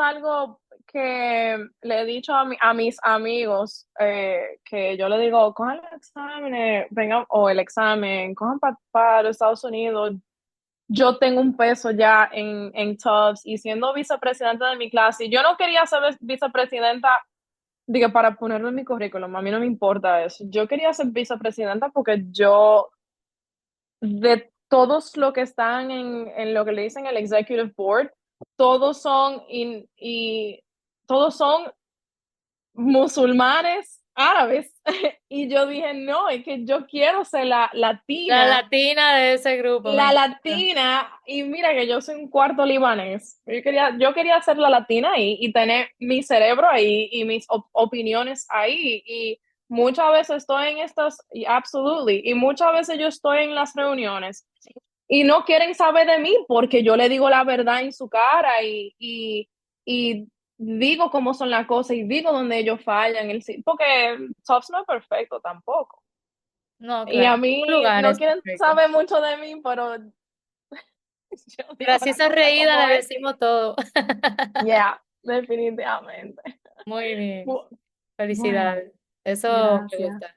algo que le he dicho a mis amigos, que yo le digo, cojan el examen, vengan, o el examen, cojan para los Estados Unidos. Yo tengo un peso ya en Tufts y siendo vicepresidenta de mi clase, y yo no quería ser vicepresidenta, digo, para ponerlo en mi currículum, a mí no me importa eso. Yo quería ser vicepresidenta porque de todos los que están en lo que le dicen el executive board, todos son y todos son musulmanes árabes. Y yo dije, no, es que yo quiero ser La latina de ese grupo, me la encanta. latina, y mira que yo soy un cuarto libanés. Yo quería ser la latina ahí y tener mi cerebro ahí y mis opiniones ahí. Y muchas veces estoy en estas, absolutely, y muchas veces yo estoy en las reuniones y no quieren saber de mí porque yo le digo la verdad en su cara y digo cómo son las cosas y digo donde ellos fallan. Porque Tops no es perfecto tampoco. No, Y claro, a un mí lugar no es quieren perfecto. saber mucho de mí, pero yo Pero digo así la esa cosa reída como le es. decimos todo. Yeah, definitivamente. Muy bien, Bu- Bueno, felicidades. Eso me gracias. gusta.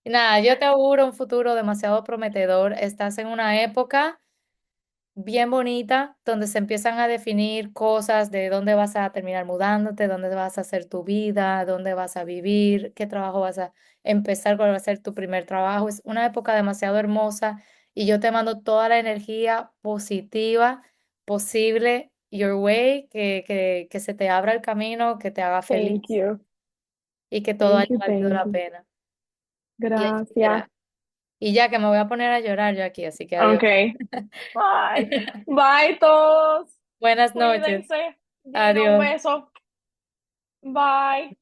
Nada, yo te auguro un futuro demasiado prometedor. Estás en una época bien bonita, donde se empiezan a definir cosas de dónde vas a terminar mudándote, dónde vas a hacer tu vida, dónde vas a vivir, qué trabajo vas a empezar, cuál va a ser tu primer trabajo. Es una época demasiado hermosa y yo te mando toda la energía positiva posible your way, que se te abra el camino, que te haga feliz Thank you, y que todo thank haya you, valido thank la you. pena. Y así Gracias. será. Y ya que me voy a poner a llorar yo aquí, así que adiós. Okay, bye. Bye todos. Buenas noches. Cuídense. Gina, un Adiós. beso. Bye.